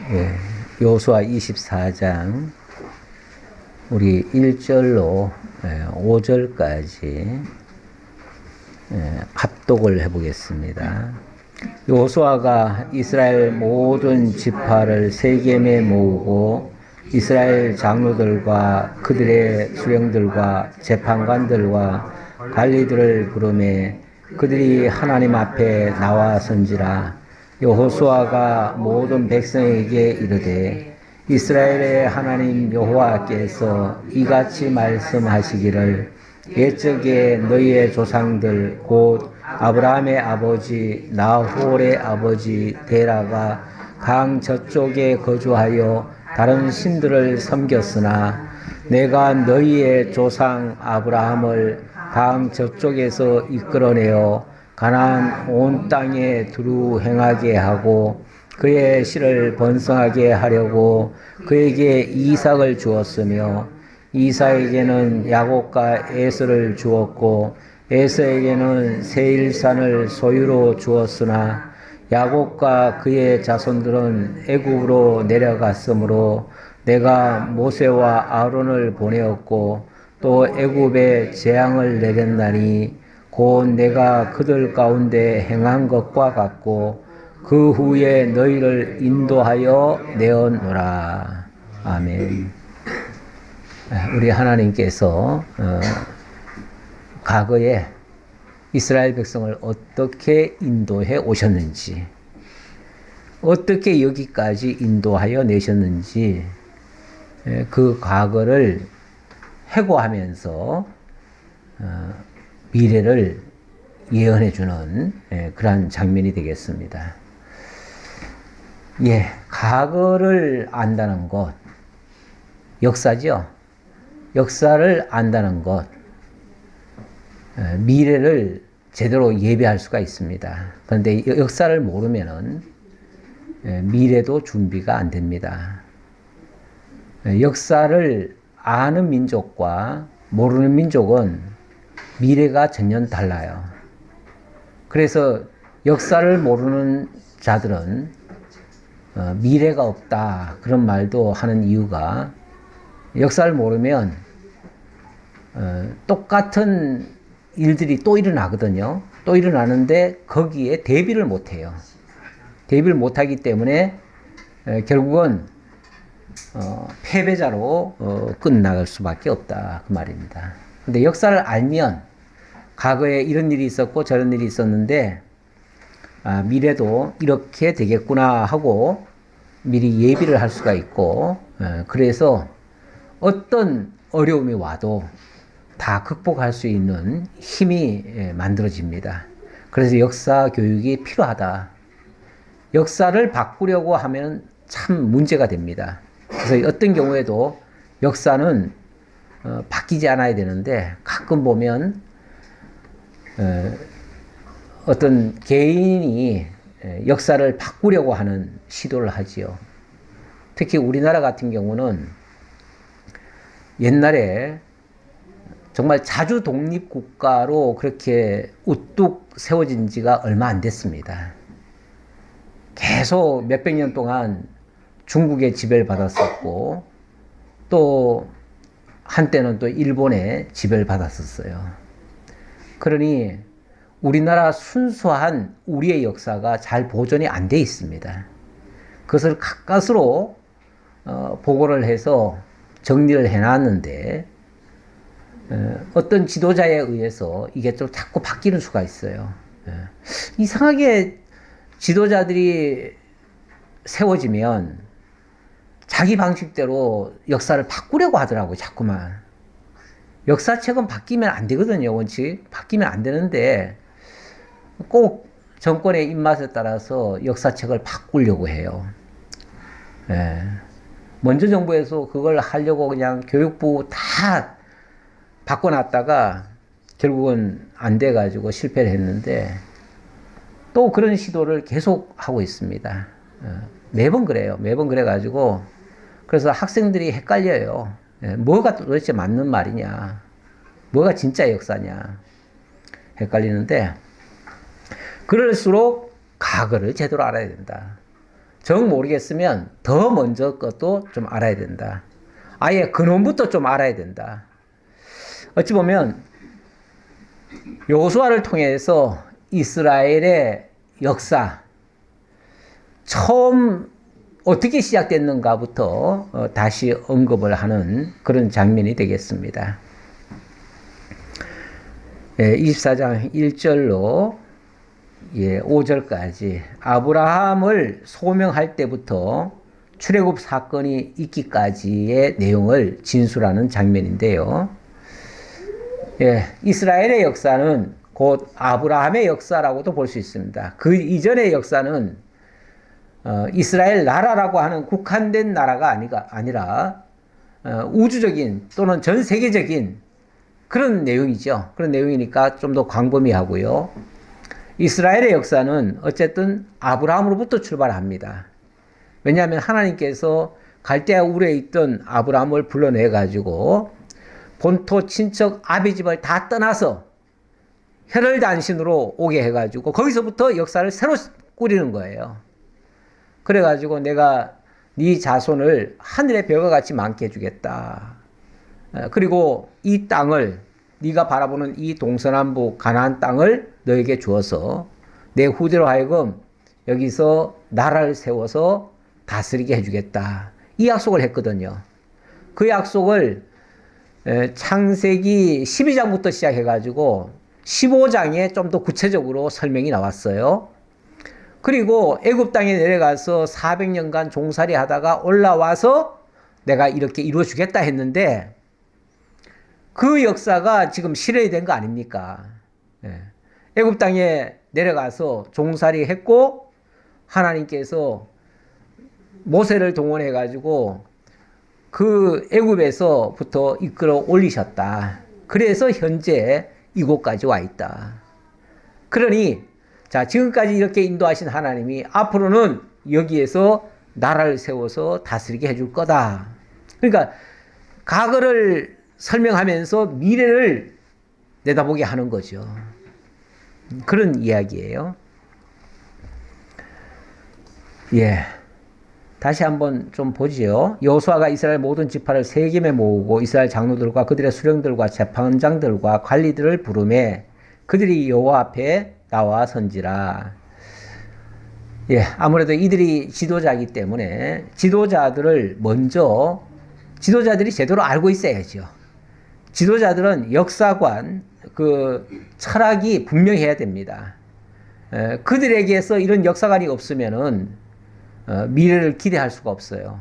예, 여호수아 24장 우리 1절로 5절까지 합독을 해보겠습니다. 여호수아가 이스라엘 모든 지파를 세겜에 모으고 이스라엘 장로들과 그들의 수령들과 재판관들과 관리들을 부르매 그들이 하나님 앞에 나와선지라. 여호수아가 모든 백성에게 이르되 이스라엘의 하나님 여호와께서 이같이 말씀하시기를 옛적에 너희의 조상들 곧 아브라함의 아버지 나홀의 아버지 데라가 강 저쪽에 거주하여 다른 신들을 섬겼으나 내가 너희의 조상 아브라함을 강 저쪽에서 이끌어내어 가나안 온 땅에 두루 행하게 하고 그의 씨를 번성하게 하려고 그에게 이삭을 주었으며 이삭에게는 야곱과 에서를 주었고 에서에게는 세일산을 소유로 주었으나 야곱과 그의 자손들은 애굽으로 내려갔으므로 내가 모세와 아론을 보내었고 또 애굽에 재앙을 내렸나니 곧 내가 그들 가운데 행한 것과 같고 그 후에 너희를 인도하여 내었노라. 아멘. 우리 하나님께서 과거에 이스라엘 백성을 어떻게 인도해 오셨는지, 어떻게 여기까지 인도하여 내셨는지 그 과거를 회고하면서 미래를 예언해 주는 그러한 장면이 되겠습니다. 과거를 안다는 것, 역사죠. 역사를 안다는 것, 미래를 제대로 예배할 수가 있습니다. 그런데 역사를 모르면은 미래도 준비가 안 됩니다. 역사를 아는 민족과 모르는 민족은 미래가 전혀 달라요. 그래서 역사를 모르는 자들은 미래가 없다 그런 말도 하는 이유가 역사를 모르면 똑같은 일들이 또 일어나거든요. 또 일어나는데 거기에 대비를 못해요. 대비를 못하기 때문에 결국은 패배자로 끝나갈 수밖에 없다 그 말입니다. 근데 역사를 알면 과거에 이런 일이 있었고 저런 일이 있었는데 미래도 이렇게 되겠구나 하고 미리 예비를 할 수가 있고 그래서 어떤 어려움이 와도 다 극복할 수 있는 힘이 만들어집니다. 그래서 역사 교육이 필요하다. 역사를 바꾸려고 하면 참 문제가 됩니다. 그래서 어떤 경우에도 역사는 바뀌지 않아야 되는데 가끔 보면 어떤 개인이 역사를 바꾸려고 하는 시도를 하지요. 특히 우리나라 같은 경우는 옛날에 정말 자주 독립국가로 그렇게 우뚝 세워진 지가 얼마 안 됐습니다. 계속 몇백 년 동안 중국의 지배를 받았었고 또 한때는 또 일본의 지배를 받았었어요. 그러니 우리나라 순수한 우리의 역사가 잘 보존이 안 돼 있습니다. 그것을 가까스로 보고를 해서 정리를 해놨는데 어떤 지도자에 의해서 이게 좀 자꾸 바뀌는 수가 있어요. 이상하게 지도자들이 세워지면 자기 방식대로 역사를 바꾸려고 하더라고요. 자꾸만. 역사책은 바뀌면 안 되거든요. 원칙. 바뀌면 안 되는데 꼭 정권의 입맛에 따라서 역사책을 바꾸려고 해요. 먼저 정부에서 그걸 하려고 그냥 교육부 다 바꿔놨다가 결국은 안 돼가지고 실패를 했는데 또 그런 시도를 계속 하고 있습니다. 매번 그래요. 매번 그래가지고 그래서 학생들이 헷갈려요. 뭐가 도대체 맞는 말이냐, 뭐가 진짜 역사냐 헷갈리는데 그럴수록 과거를 제대로 알아야 된다. 정 모르겠으면 더 먼저 것도 좀 알아야 된다. 아예 근원부터 좀 알아야 된다. 어찌 보면 여호수아를 통해서 이스라엘의 역사, 처음 어떻게 시작됐는가부터 다시 언급을 하는 그런 장면이 되겠습니다. 24장 1절로 5절까지 아브라함을 소명할 때부터 출애굽 사건이 있기까지의 내용을 진술하는 장면인데요. 이스라엘의 역사는 곧 아브라함의 역사라고도 볼 수 있습니다. 그 이전의 역사는 이스라엘 나라라고 하는 국한된 나라가 아니라 우주적인 또는 전 세계적인 그런 내용이죠. 그런 내용이니까 좀 더 광범위하고요. 이스라엘의 역사는 어쨌든 아브라함으로부터 출발합니다. 왜냐하면 하나님께서 갈대아 우르에 있던 아브라함을 불러내 가지고 본토 친척 아비집을 다 떠나서 혈혈단신으로 오게 해가지고 거기서부터 역사를 새로 꾸리는 거예요. 그래가지고 내가 네 자손을 하늘의 별과 같이 많게 해주겠다. 그리고 이 땅을 네가 바라보는 이 동서남북 가나안 땅을 너에게 주어서 내 후대로 하여금 여기서 나라를 세워서 다스리게 해주겠다. 이 약속을 했거든요. 그 약속을 창세기 12장부터 시작해가지고 15장에 좀 더 구체적으로 설명이 나왔어요. 그리고 애굽 땅에 내려가서 400년간 종살이 하다가 올라와서 내가 이렇게 이루어주겠다 했는데 그 역사가 지금 실현이 된 거 아닙니까? 애굽 땅에 내려가서 종살이 했고 하나님께서 모세를 동원해 가지고 그 애굽에서부터 이끌어 올리셨다. 그래서 현재 이곳까지 와 있다. 그러니 자, 지금까지 이렇게 인도하신 하나님이 앞으로는 여기에서 나라를 세워서 다스리게 해줄 거다. 그러니까 과거를 설명하면서 미래를 내다보게 하는 거죠. 그런 이야기예요. 다시 한번 좀 보지요. 여호수아가 이스라엘 모든 지파를 세겜에 모으고 이스라엘 장로들과 그들의 수령들과 재판장들과 관리들을 부르매 그들이 여호와 앞에 나와 선지라. 아무래도 이들이 지도자이기 때문에 지도자들이 제대로 알고 있어야죠. 지도자들은 역사관, 그 철학이 분명해야 됩니다. 그들에게서 이런 역사관이 없으면은 미래를 기대할 수가 없어요.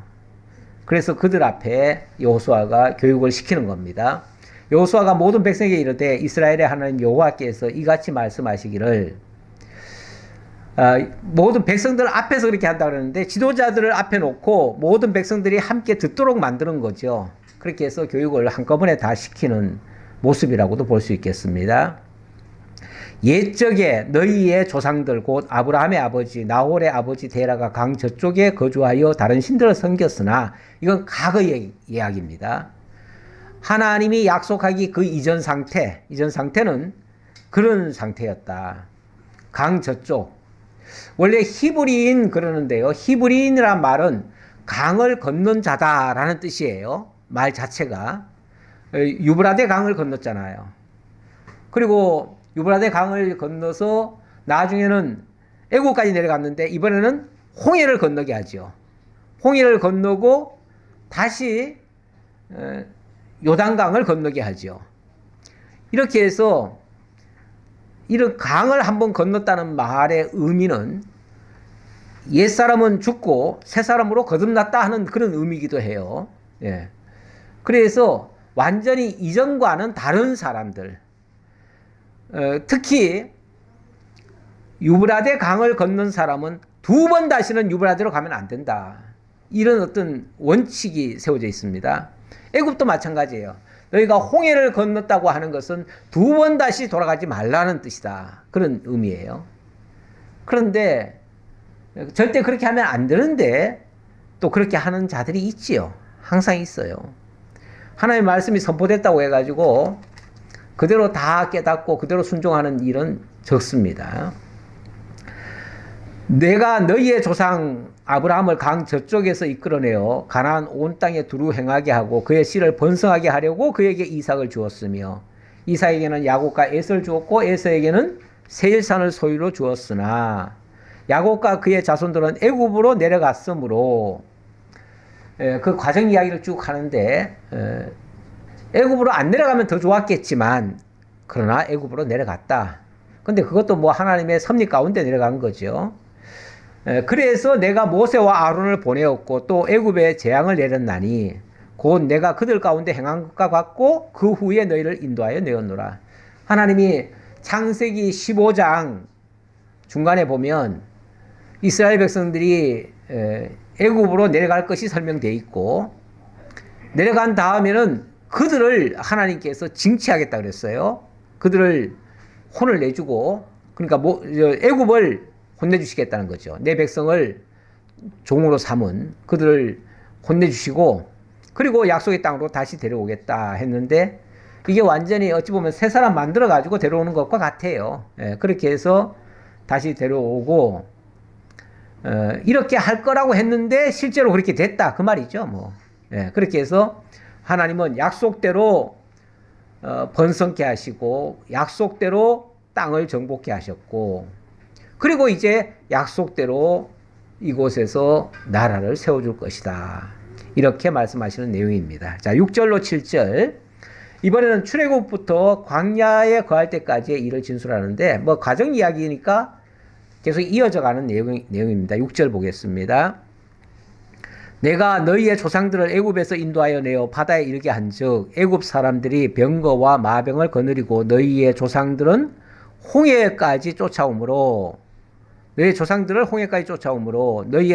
그래서 그들 앞에 여호수아가 교육을 시키는 겁니다. 여호수아가 모든 백성에게 이르되 이스라엘의 하나님 여호와께서 이같이 말씀하시기를, 모든 백성들 앞에서 그렇게 한다 그러는데 지도자들을 앞에 놓고 모든 백성들이 함께 듣도록 만드는 거죠. 그렇게 해서 교육을 한꺼번에 다 시키는 모습이라고도 볼 수 있겠습니다. 옛적에 너희의 조상들 곧 아브라함의 아버지 나홀의 아버지 테라가 강 저쪽에 거주하여 다른 신들을 섬겼으나 이건 과거의 이야기입니다. 하나님이 약속하기 그 이전 상태는 그런 상태였다. 강 저쪽. 원래 히브리인 그러는데요. 히브리인이란 말은 강을 건넌 자다라는 뜻이에요. 말 자체가. 유브라데 강을 건넜잖아요. 그리고 유브라데 강을 건너서 나중에는 애국까지 내려갔는데 이번에는 홍해를 건너게 하죠. 홍해를 건너고 다시 요단강을 건너게 하죠. 이렇게 해서 이런 강을 한번 건넜다는 말의 의미는 옛사람은 죽고 새사람으로 거듭났다 하는 그런 의미이기도 해요. 그래서 완전히 이전과는 다른 사람들, 특히 유브라데 강을 건넌 사람은 두 번 다시는 유브라데로 가면 안 된다. 이런 어떤 원칙이 세워져 있습니다. 애굽도 마찬가지예요. 너희가 홍해를 건넜다고 하는 것은 두 번 다시 돌아가지 말라는 뜻이다. 그런 의미예요. 그런데 절대 그렇게 하면 안 되는데 또 그렇게 하는 자들이 있지요. 항상 있어요. 하나님의 말씀이 선포됐다고 해가지고 그대로 다 깨닫고 그대로 순종하는 일은 적습니다. 내가 너희의 조상 아브라함을 강 저쪽에서 이끌어내어 가나안 온 땅에 두루 행하게 하고 그의 씨를 번성하게 하려고 그에게 이삭을 주었으며 이삭에게는 야곱과 에서를 주었고 에서에게는 세일산을 소유로 주었으나 야곱과 그의 자손들은 애굽으로 내려갔으므로 그 과정 이야기를 쭉 하는데 애굽으로 안 내려가면 더 좋았겠지만 그러나 애굽으로 내려갔다. 근데 그것도 뭐 하나님의 섭리 가운데 내려간 거죠. 그래서 내가 모세와 아론을 보내었고 또 애굽에 재앙을 내렸나니 곧 내가 그들 가운데 행한 것과 같고 그 후에 너희를 인도하여 내었노라. 하나님이 창세기 15장 중간에 보면 이스라엘 백성들이 애굽으로 내려갈 것이 설명되어 있고 내려간 다음에는 그들을 하나님께서 징치하겠다 그랬어요. 그들을 혼을 내주고 그러니까 애굽을 혼내주시겠다는 거죠. 내 백성을 종으로 삼은 그들을 혼내주시고 그리고 약속의 땅으로 다시 데려오겠다 했는데 이게 완전히 어찌 보면 새 사람 만들어 가지고 데려오는 것과 같아요. 그렇게 해서 다시 데려오고 이렇게 할 거라고 했는데 실제로 그렇게 됐다 그 말이죠. 뭐 그렇게 해서 하나님은 약속대로 번성케 하시고 약속대로 땅을 정복케 하셨고 그리고 이제 약속대로 이곳에서 나라를 세워줄 것이다. 이렇게 말씀하시는 내용입니다. 자, 6절로 7절. 이번에는 출애굽부터 광야에 거할 때까지의 일을 진술하는데 뭐 가정 이야기니까 계속 이어져 가는 내용입니다. 6절 보겠습니다. 내가 너희의 조상들을 애굽에서 인도하여 내어 바다에 이르게 한즉 애굽 사람들이 병거와 마병을 거느리고 너희의 조상들은 홍해까지 쫓아오므로 너희의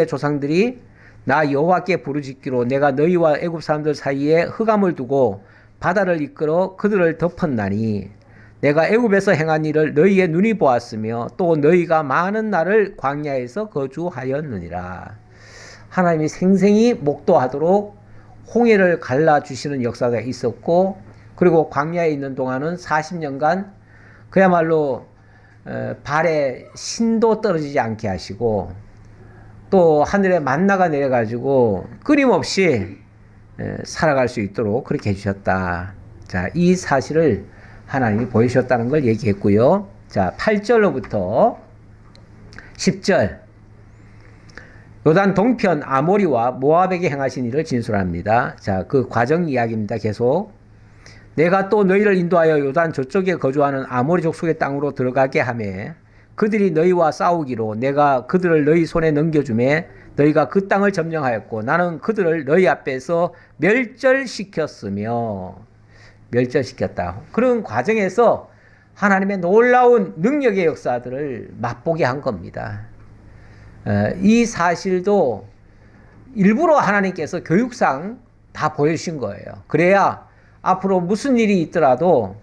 조상들이 나 여호와께 부르짖기로 내가 너희와 애굽 사람들 사이에 흑암을 두고 바다를 이끌어 그들을 덮었나니 내가 애굽에서 행한 일을 너희의 눈이 보았으며 또 너희가 많은 날을 광야에서 거주하였느니라. 하나님이 생생히 목도하도록 홍해를 갈라주시는 역사가 있었고 그리고 광야에 있는 동안은 40년간 그야말로 발에 신도 떨어지지 않게 하시고 또 하늘에 만나가 내려가지고 끊임없이 살아갈 수 있도록 그렇게 해주셨다. 자, 이 사실을 하나님이 보여주셨다는 걸 얘기했고요. 자, 8절로부터 10절. 요단 동편 아모리와 모압에게 행하신 일을 진술합니다. 자, 그 과정 이야기입니다. 계속. 내가 또 너희를 인도하여 요단 저쪽에 거주하는 아모리 족속의 땅으로 들어가게 하매 그들이 너희와 싸우기로 내가 그들을 너희 손에 넘겨주매 너희가 그 땅을 점령하였고 나는 그들을 너희 앞에서 멸절시켰다. 그런 과정에서 하나님의 놀라운 능력의 역사들을 맛보게 한 겁니다. 이 사실도 일부러 하나님께서 교육상 다 보여주신 거예요. 그래야 앞으로 무슨 일이 있더라도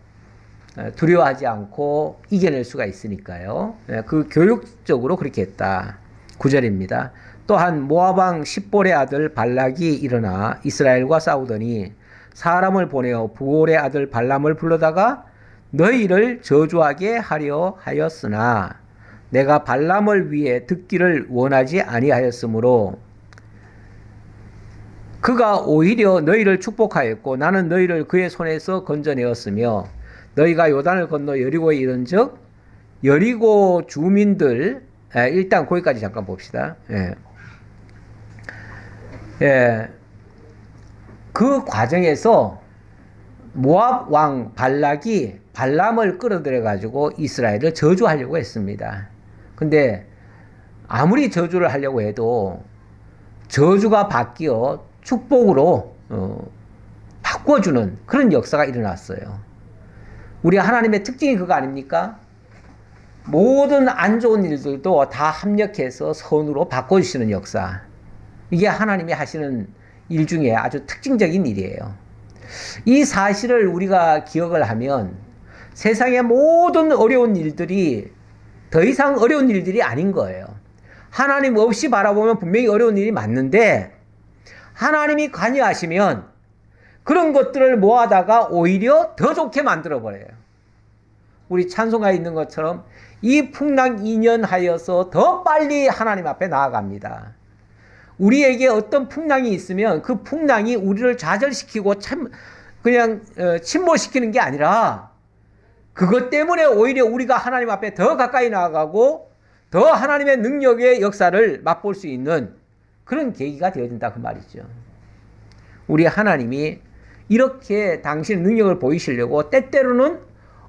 두려워하지 않고 이겨낼 수가 있으니까요. 그 교육적으로 그렇게 했다. 9절입니다. 또한 모압왕 십볼의 아들 발락이 일어나 이스라엘과 싸우더니 사람을 보내어 부올의 아들 발람을 불러다가 너희를 저주하게 하려 하였으나 내가 발람을 위해 듣기를 원하지 아니하였으므로 그가 오히려 너희를 축복하였고 나는 너희를 그의 손에서 건져내었으며 너희가 요단을 건너 여리고에 이른즉 여리고 주민들 일단 거기까지 잠깐 봅시다. 그 과정에서 모압 왕 발락이 발람을 끌어들여 가지고 이스라엘을 저주하려고 했습니다. 근데 아무리 저주를 하려고 해도 저주가 바뀌어 축복으로 바꿔주는 그런 역사가 일어났어요. 우리 하나님의 특징이 그거 아닙니까? 모든 안 좋은 일들도 다 합력해서 선으로 바꿔주시는 역사. 이게 하나님이 하시는 일 중에 아주 특징적인 일이에요. 이 사실을 우리가 기억을 하면 세상의 모든 어려운 일들이 더 이상 어려운 일들이 아닌 거예요. 하나님 없이 바라보면 분명히 어려운 일이 맞는데 하나님이 관여하시면 그런 것들을 모아다가 오히려 더 좋게 만들어버려요. 우리 찬송가에 있는 것처럼 이 풍랑 이년하여서 더 빨리 하나님 앞에 나아갑니다. 우리에게 어떤 풍랑이 있으면 그 풍랑이 우리를 좌절시키고 그냥 침몰시키는 게 아니라 그것 때문에 오히려 우리가 하나님 앞에 더 가까이 나아가고 더 하나님의 능력의 역사를 맛볼 수 있는 그런 계기가 되어진다 그 말이죠. 우리 하나님이 이렇게 당신의 능력을 보이시려고 때때로는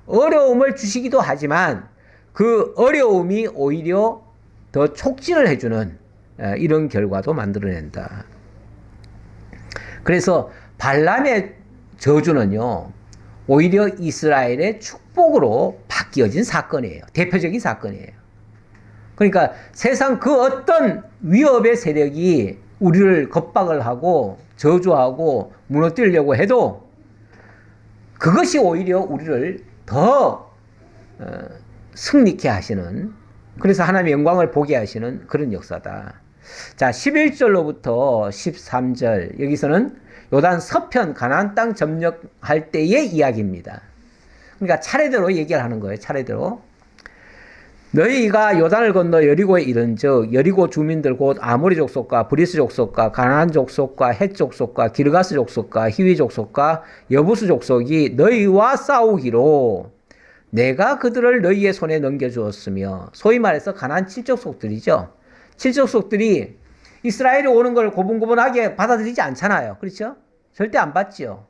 어려움을 주시기도 하지만 그 어려움이 오히려 더 촉진을 해주는 이런 결과도 만들어낸다. 그래서 발람의 저주는요, 오히려 이스라엘의 축복으로 바뀌어진 사건이에요. 대표적인 사건이에요. 그러니까 세상 그 어떤 위협의 세력이 우리를 겁박을 하고 저주하고 무너뜨리려고 해도 그것이 오히려 우리를 더 승리케 하시는, 그래서 하나님의 영광을 보게 하시는 그런 역사다. 자, 11절로부터 13절, 여기서는 요단 서편 가나안 땅 점령할 때의 이야기입니다. 그러니까 차례대로 얘기를 하는 거예요. 차례대로. 너희가 요단을 건너 여리고에 이른즉 여리고 주민들 곧 아모리 족속과 브리스 족속과 가나안 족속과 헷 족속과 기르가스 족속과 히위 족속과 여부스 족속이 너희와 싸우기로 내가 그들을 너희의 손에 넘겨주었으며, 소위 말해서 가나안 칠족속들이죠. 칠족속들이 이스라엘이 오는 걸 고분고분하게 받아들이지 않잖아요. 그렇죠? 절대 안 받죠.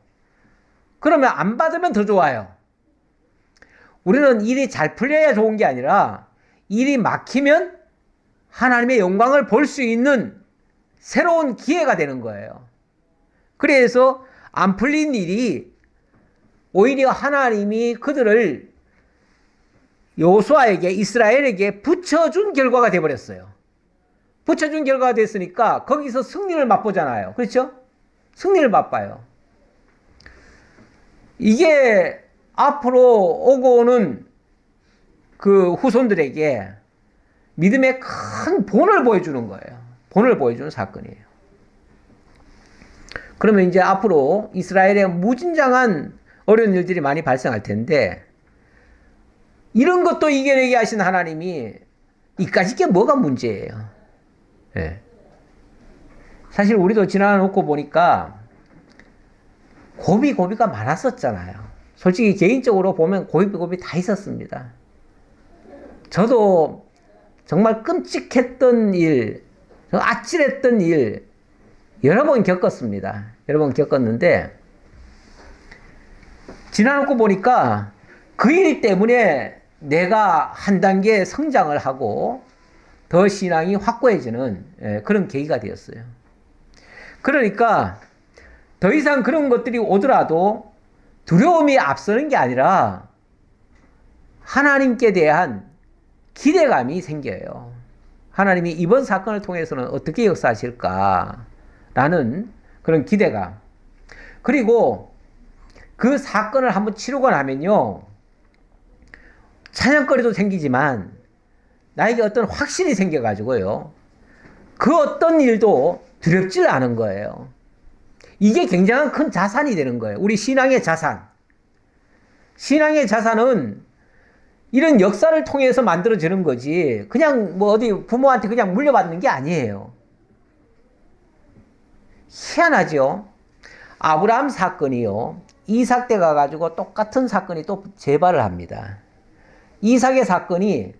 그러면 안 받으면 더 좋아요. 우리는 일이 잘 풀려야 좋은 게 아니라 일이 막히면 하나님의 영광을 볼 수 있는 새로운 기회가 되는 거예요. 그래서 안 풀린 일이 오히려 하나님이 그들을 여호수아에게, 이스라엘에게 붙여준 결과가 되어버렸어요. 붙여준 결과가 됐으니까 거기서 승리를 맛보잖아요. 그렇죠? 승리를 맛봐요. 이게 앞으로 오고 오는 그 후손들에게 믿음의 큰 본을 보여주는 거예요. 본을 보여주는 사건이에요. 그러면 이제 앞으로 이스라엘에 무진장한 어려운 일들이 많이 발생할 텐데, 이런 것도 이겨내게 하신 하나님이 이까짓 게 뭐가 문제예요. 네. 사실 우리도 지나놓고 보니까 고비가 많았었잖아요. 솔직히 개인적으로 보면 고비 다 있었습니다. 저도 정말 끔찍했던 일, 아찔했던 일 여러 번 겪었습니다. 여러 번 겪었는데 지나놓고 보니까 그 일 때문에 내가 한 단계 성장을 하고 더 신앙이 확고해지는 그런 계기가 되었어요. 그러니까 더 이상 그런 것들이 오더라도 두려움이 앞서는 게 아니라 하나님께 대한 기대감이 생겨요. 하나님이 이번 사건을 통해서는 어떻게 역사하실까라는 그런 기대감. 그리고 그 사건을 한번 치르고 나면요, 찬양거리도 생기지만 나에게 어떤 확신이 생겨가지고요, 그 어떤 일도 두렵질 않은 거예요. 이게 굉장한 큰 자산이 되는 거예요. 우리 신앙의 자산. 신앙의 자산은 이런 역사를 통해서 만들어지는 거지, 그냥 뭐 어디 부모한테 그냥 물려받는 게 아니에요. 희한하죠? 아브라함 사건이요, 이삭 때 가가지고 똑같은 사건이 또 재발을 합니다. 이삭의 사건이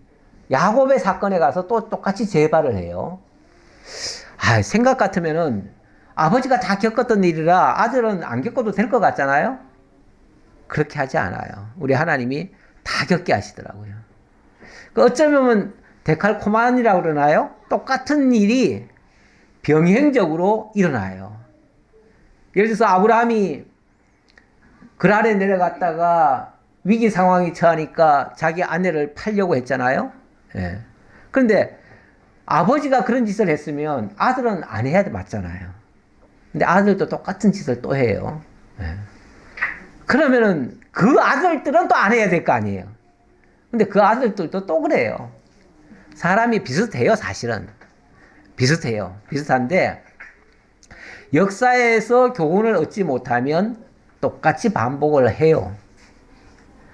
야곱의 사건에 가서 또 똑같이 재발을 해요. 생각 같으면은 아버지가 다 겪었던 일이라 아들은 안 겪어도 될 것 같잖아요? 그렇게 하지 않아요. 우리 하나님이 다 겪게 하시더라고요. 어쩌면 데칼코마니라고 그러나요? 똑같은 일이 병행적으로 일어나요. 예를 들어서 아브라함이 그랄에 내려갔다가 위기 상황이 처하니까 자기 아내를 팔려고 했잖아요. 예. 그런데 아버지가 그런 짓을 했으면 아들은 안 해야 맞잖아요. 근데 아들도 똑같은 짓을 또 해요. 예. 그러면은 그 아들들은 또 안 해야 될 거 아니에요. 근데 그 아들들도 또 그래요. 사람이 비슷해요, 사실은. 비슷해요. 비슷한데 역사에서 교훈을 얻지 못하면 똑같이 반복을 해요.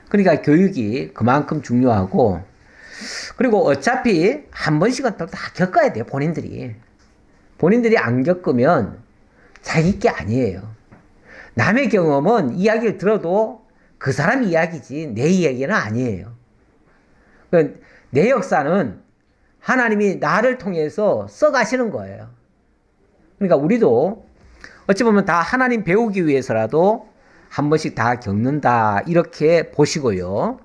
그러니까 교육이 그만큼 중요하고, 그리고 어차피 한 번씩은 또 다 겪어야 돼요, 본인들이. 본인들이 안 겪으면 자기 게 아니에요. 남의 경험은 이야기를 들어도 그 사람 이야기지 내 이야기는 아니에요. 내 역사는 하나님이 나를 통해서 써가시는 거예요. 그러니까 우리도 어찌 보면 다 하나님 배우기 위해서라도 한 번씩 다 겪는다 이렇게 보시고요.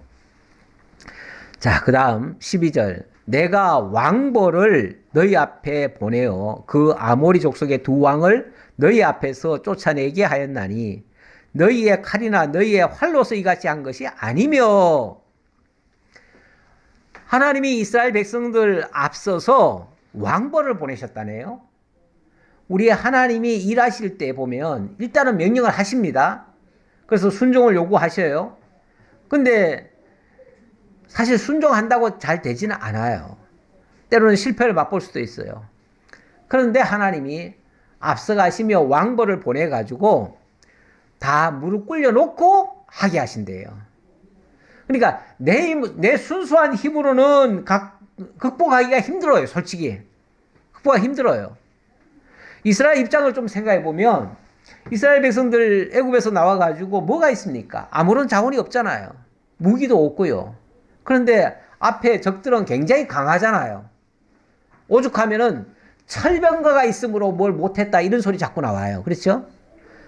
자, 그 다음 12절. 내가 왕벌을 너희 앞에 보내어 그 아모리 족속의 두 왕을 너희 앞에서 쫓아내게 하였나니 너희의 칼이나 너희의 활로서 이같이 한 것이 아니며. 하나님이 이스라엘 백성들 앞서서 왕벌을 보내셨다네요. 우리 하나님이 일하실 때 보면 일단은 명령을 하십니다. 그래서 순종을 요구하셔요. 근데 사실 순종한다고 잘 되지는 않아요. 때로는 실패를 맛볼 수도 있어요. 그런데 하나님이 앞서가시며 왕벌을 보내가지고 다 무릎 꿇려놓고 하게 하신대요. 그러니까 내 순수한 힘으로는 극복하기가 힘들어요. 솔직히. 극복하기 힘들어요. 이스라엘 입장을 좀 생각해 보면 이스라엘 백성들 애굽에서 나와가지고 뭐가 있습니까? 아무런 자원이 없잖아요. 무기도 없고요. 그런데 앞에 적들은 굉장히 강하잖아요. 오죽하면은 철병거가 있으므로 뭘 못했다 이런 소리 자꾸 나와요. 그렇죠?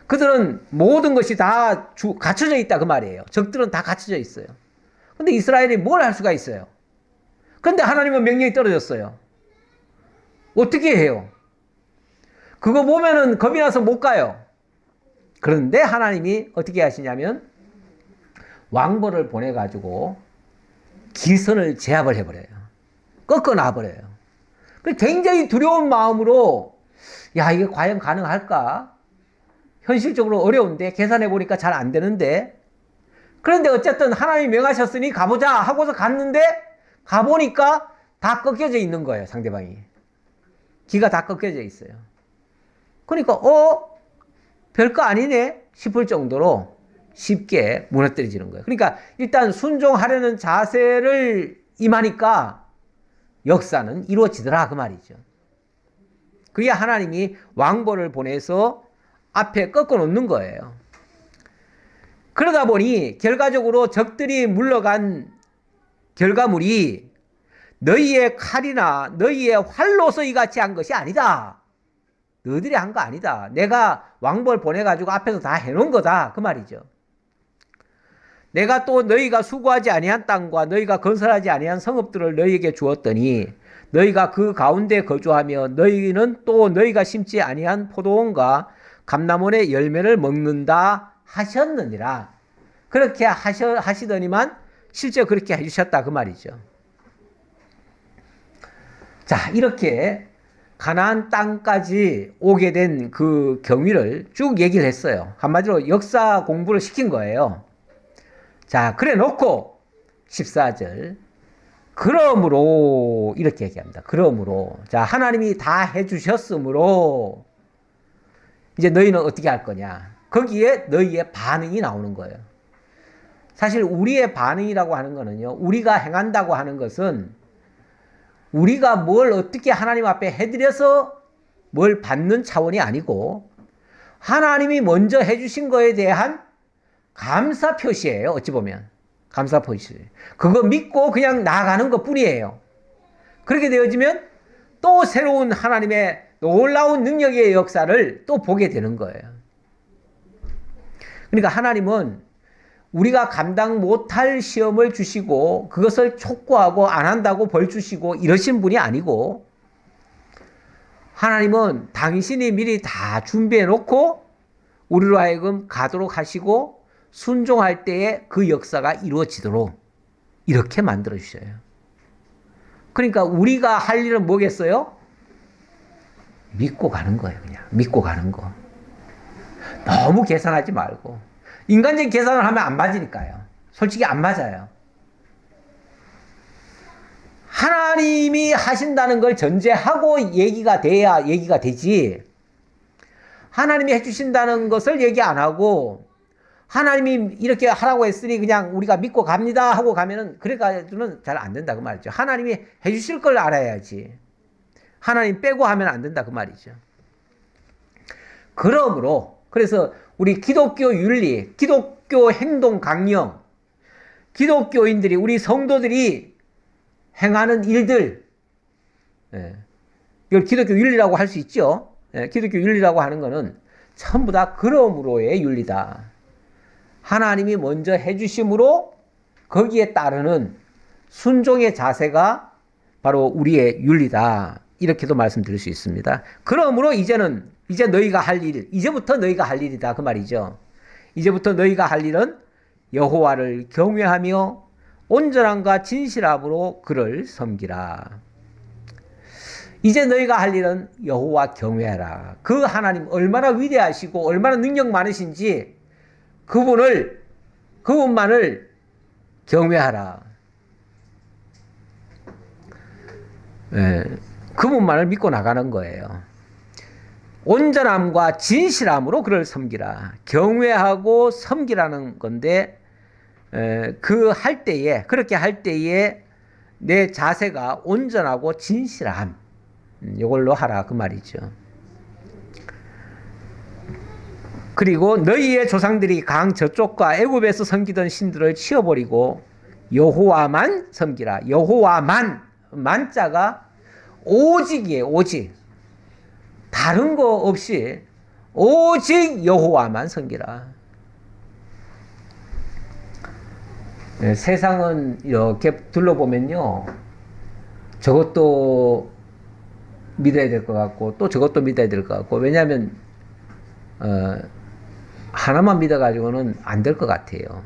그들은 모든 것이 다 갖춰져 있다 그 말이에요. 적들은 다 갖춰져 있어요. 근데 이스라엘이 뭘 할 수가 있어요? 근데 하나님은 명령이 떨어졌어요. 어떻게 해요? 그거 보면은 겁이 나서 못 가요. 그런데 하나님이 어떻게 하시냐면 왕벌을 보내가지고 기선을 제압을 해버려요. 꺾어 놔버려요. 굉장히 두려운 마음으로 야 이게 과연 가능할까? 현실적으로 어려운데 계산해 보니까 잘 안 되는데 그런데 어쨌든 하나님이 명하셨으니 가보자 하고서 갔는데 가보니까 다 꺾여져 있는 거예요. 상대방이. 기가 다 꺾여져 있어요. 그러니까 별거 아니네 싶을 정도로 쉽게 무너뜨려지는 거예요. 그러니까 일단 순종하려는 자세를 임하니까 역사는 이루어지더라 그 말이죠. 그게 하나님이 왕벌을 보내서 앞에 꺾어 놓는 거예요. 그러다 보니 결과적으로 적들이 물러간 결과물이 너희의 칼이나 너희의 활로서 이같이 한 것이 아니다. 너희들이 한 거 아니다. 내가 왕벌 보내가지고 앞에서 다 해놓은 거다. 그 말이죠. 내가 또 너희가 수고하지 아니한 땅과 너희가 건설하지 아니한 성읍들을 너희에게 주었더니 너희가 그 가운데 거주하며 너희는 또 너희가 심지 아니한 포도원과 감람원의 열매를 먹는다 하셨느니라. 그렇게 하시더니만 실제 그렇게 해주셨다 그 말이죠. 자, 이렇게 가나안 땅까지 오게 된 그 경위를 쭉 얘기를 했어요. 한마디로 역사 공부를 시킨 거예요. 자, 그래 놓고 14절 그러므로 이렇게 얘기합니다. 그러므로 자 하나님이 다 해주셨으므로 이제 너희는 어떻게 할 거냐. 거기에 너희의 반응이 나오는 거예요. 사실 우리의 반응이라고 하는 거는요. 우리가 행한다고 하는 것은 우리가 뭘 어떻게 하나님 앞에 해드려서 뭘 받는 차원이 아니고 하나님이 먼저 해주신 거에 대한 감사 표시예요. 어찌 보면. 감사 표시. 그거 믿고 그냥 나아가는 것 뿐이에요. 그렇게 되어지면 또 새로운 하나님의 놀라운 능력의 역사를 또 보게 되는 거예요. 그러니까 하나님은 우리가 감당 못할 시험을 주시고 그것을 촉구하고 안 한다고 벌 주시고 이러신 분이 아니고 하나님은 당신이 미리 다 준비해 놓고 우리로 하여금 가도록 하시고 순종할 때에 그 역사가 이루어지도록 이렇게 만들어 주셔요. 그러니까 우리가 할 일은 뭐겠어요? 믿고 가는 거예요. 그냥 믿고 가는 거. 너무 계산하지 말고. 인간적인 계산을 하면 안 맞으니까요. 솔직히 안 맞아요. 하나님이 하신다는 걸 전제하고 얘기가 돼야 얘기가 되지. 하나님이 해주신다는 것을 얘기 안 하고 하나님이 이렇게 하라고 했으니 그냥 우리가 믿고 갑니다 하고 가면은 그래가지고는 잘 안 된다 그 말이죠. 하나님이 해주실 걸 알아야지. 하나님 빼고 하면 안 된다 그 말이죠. 그러므로 그래서 우리 기독교 윤리, 기독교 행동 강령, 기독교인들이 우리 성도들이 행하는 일들, 이걸 기독교 윤리라고 할 수 있죠. 기독교 윤리라고 하는 거는 전부 다 그러므로의 윤리다. 하나님이 먼저 해주심으로 거기에 따르는 순종의 자세가 바로 우리의 윤리다. 이렇게도 말씀드릴 수 있습니다. 그러므로 이제 너희가 할 일, 이제부터 너희가 할 일이다. 그 말이죠. 이제부터 너희가 할 일은 여호와를 경외하며 온전함과 진실함으로 그를 섬기라. 이제 너희가 할 일은 여호와 경외하라. 그 하나님 얼마나 위대하시고 얼마나 능력 많으신지 그분만을 경외하라. 그분만을 믿고 나가는 거예요. 온전함과 진실함으로 그를 섬기라. 경외하고 섬기라는 건데, 그렇게 할 때에 내 자세가 온전하고 진실함. 이걸로 하라. 그 말이죠. 그리고 너희의 조상들이 강 저쪽과 애굽에서 섬기던 신들을 치워버리고 여호와만 섬기라. 여호와만, 만자가 오직이에요. 오직. 다른 거 없이 오직 여호와만 섬기라. 세상은 이렇게 둘러보면요, 저것도 믿어야 될 것 같고 또 저것도 믿어야 될 것 같고, 왜냐하면 하나만 믿어가지고는 안 될 것 같아요.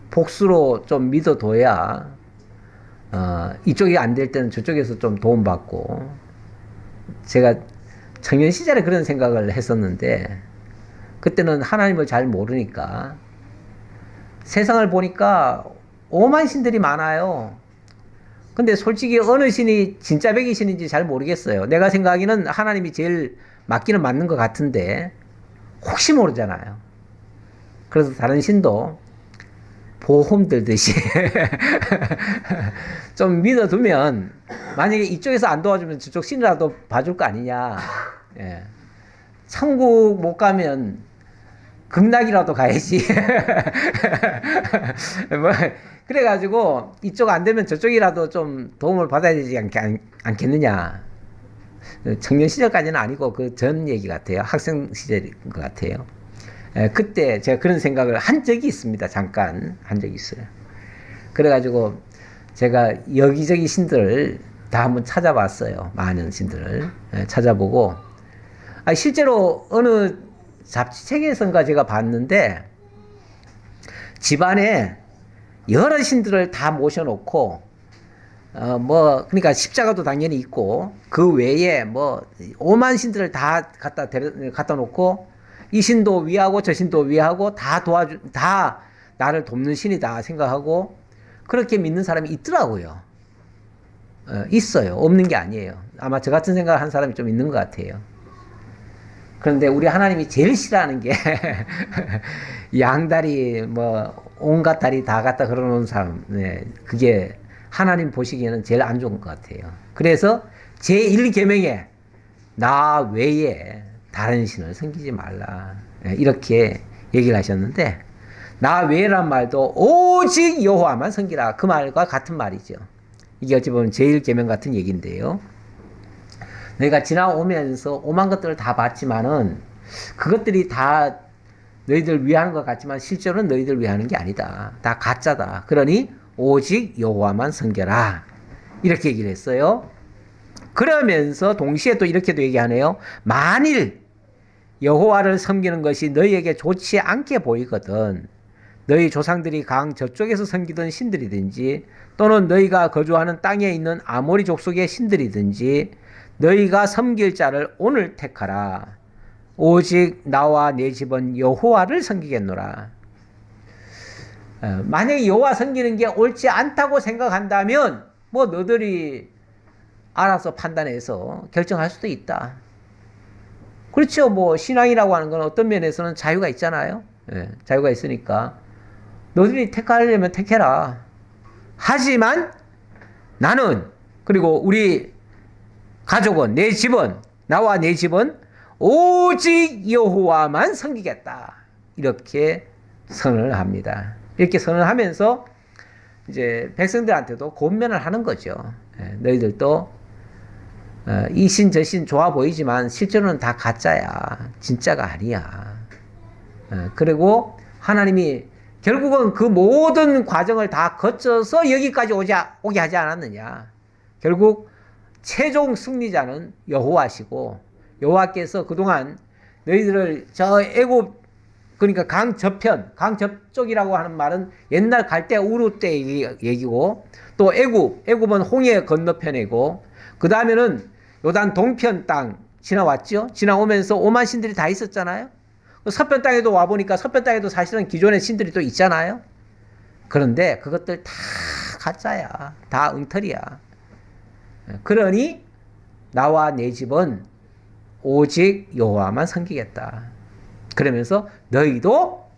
복수로 좀 믿어둬야 이쪽이 안 될 때는 저쪽에서 좀 도움받고. 제가 청년 시절에 그런 생각을 했었는데 그때는 하나님을 잘 모르니까 세상을 보니까 오만 신들이 많아요. 근데 솔직히 어느 신이 진짜 백이 신인지 잘 모르겠어요. 내가 생각하기는 하나님이 제일 맞기는 맞는 것 같은데 혹시 모르잖아요. 그래서 다른 신도 보험 들듯이 좀 믿어두면 만약에 이쪽에서 안 도와주면 저쪽 신이라도 봐줄 거 아니냐. 천국 못 가면 극락이라도 가야지. 뭐 그래가지고 이쪽 안 되면 저쪽이라도 좀 도움을 받아야 되지 않겠느냐. 청년 시절까지는 아니고 그 전 얘기 같아요. 학생 시절인 것 같아요. 그때 제가 그런 생각을 한 적이 있습니다. 잠깐 한 적이 있어요. 그래가지고 제가 여기저기 신들을 다 한번 찾아봤어요. 많은 신들을 찾아보고, 실제로 어느 잡지책에선가 제가 봤는데 집안에 여러 신들을 다 모셔놓고 그러니까 십자가도 당연히 있고 그 외에 오만 신들을 다 갖다 놓고 이 신도 위하고 저 신도 위하고 다 나를 돕는 신이다 생각하고 그렇게 믿는 사람이 있더라고요. 있어요. 없는 게 아니에요. 아마 저 같은 생각을 한 사람이 좀 있는 것 같아요. 그런데 우리 하나님이 제일 싫어하는 게 양다리 온갖 다리 다 갖다 걸어놓은 사람. 그게 하나님 보시기에는 제일 안 좋은 것 같아요. 그래서 제1계명에 나 외에 다른 신을 섬기지 말라. 이렇게 얘기를 하셨는데, 나 외란 말도 오직 여호와만 섬기라. 그 말과 같은 말이죠. 이게 어찌 보면 제1계명 같은 얘기인데요. 너희가 지나오면서 오만 것들을 다 봤지만은 그것들이 다 너희들 위하는 것 같지만 실제로는 너희들 위하는 게 아니다. 다 가짜다. 그러니 오직 여호와만 섬겨라. 이렇게 얘기를 했어요. 그러면서 동시에 또 이렇게도 얘기하네요. 만일 여호와를 섬기는 것이 너희에게 좋지 않게 보이거든 너희 조상들이 강 저쪽에서 섬기던 신들이든지 또는 너희가 거주하는 땅에 있는 아모리 족속의 신들이든지 너희가 섬길 자를 오늘 택하라. 오직 나와 내 집은 여호와를 섬기겠노라. 만약에 여호와 섬기는 게 옳지 않다고 생각한다면 너희들이 알아서 판단해서 결정할 수도 있다. 그렇죠. 신앙이라고 하는 건 어떤 면에서는 자유가 있잖아요. 예, 자유가 있으니까 너희들이 택하려면 택해라. 하지만 나는 그리고 우리 가족은 내 집은 나와 내 집은 오직 여호와만 섬기겠다. 이렇게 선언을 합니다. 이렇게 선언을 하면서 이제 백성들한테도 권면을 하는 거죠. 예, 너희들도 이 신 저 신 좋아 보이지만 실제로는 다 가짜야. 진짜가 아니야. 그리고 하나님이 결국은 그 모든 과정을 다 거쳐서 여기까지 오게 하지 않았느냐. 결국 최종 승리자는 여호와시고 여호와께서 그동안 너희들을 저 애굽 그러니까 강 저쪽이라고 하는 말은 옛날 갈대 우루 때 얘기고 또 애굽은 홍해 건너편이고 그 다음에는 요단 동편 땅 지나왔죠. 지나오면서 오만 신들이 다 있었잖아요. 서편 땅에도 와보니까 서편 땅에도 사실은 기존의 신들이 또 있잖아요. 그런데 그것들 다 가짜야. 다 엉터리야. 그러니 나와 내 집은 오직 여호와만 섬기겠다. 그러면서 너희도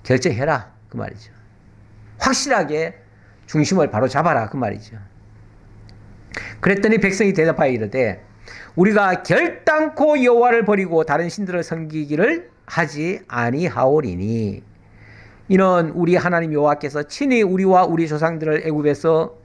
결정해라. 그 말이죠. 확실하게 중심을 바로 잡아라. 그 말이죠. 그랬더니 백성이 대답하여 이르되 우리가 결단코 여호와를 버리고 다른 신들을 섬기기를 하지 아니하오리니 이는 우리 하나님 여호와께서 친히 우리와 우리 조상들을 애굽에서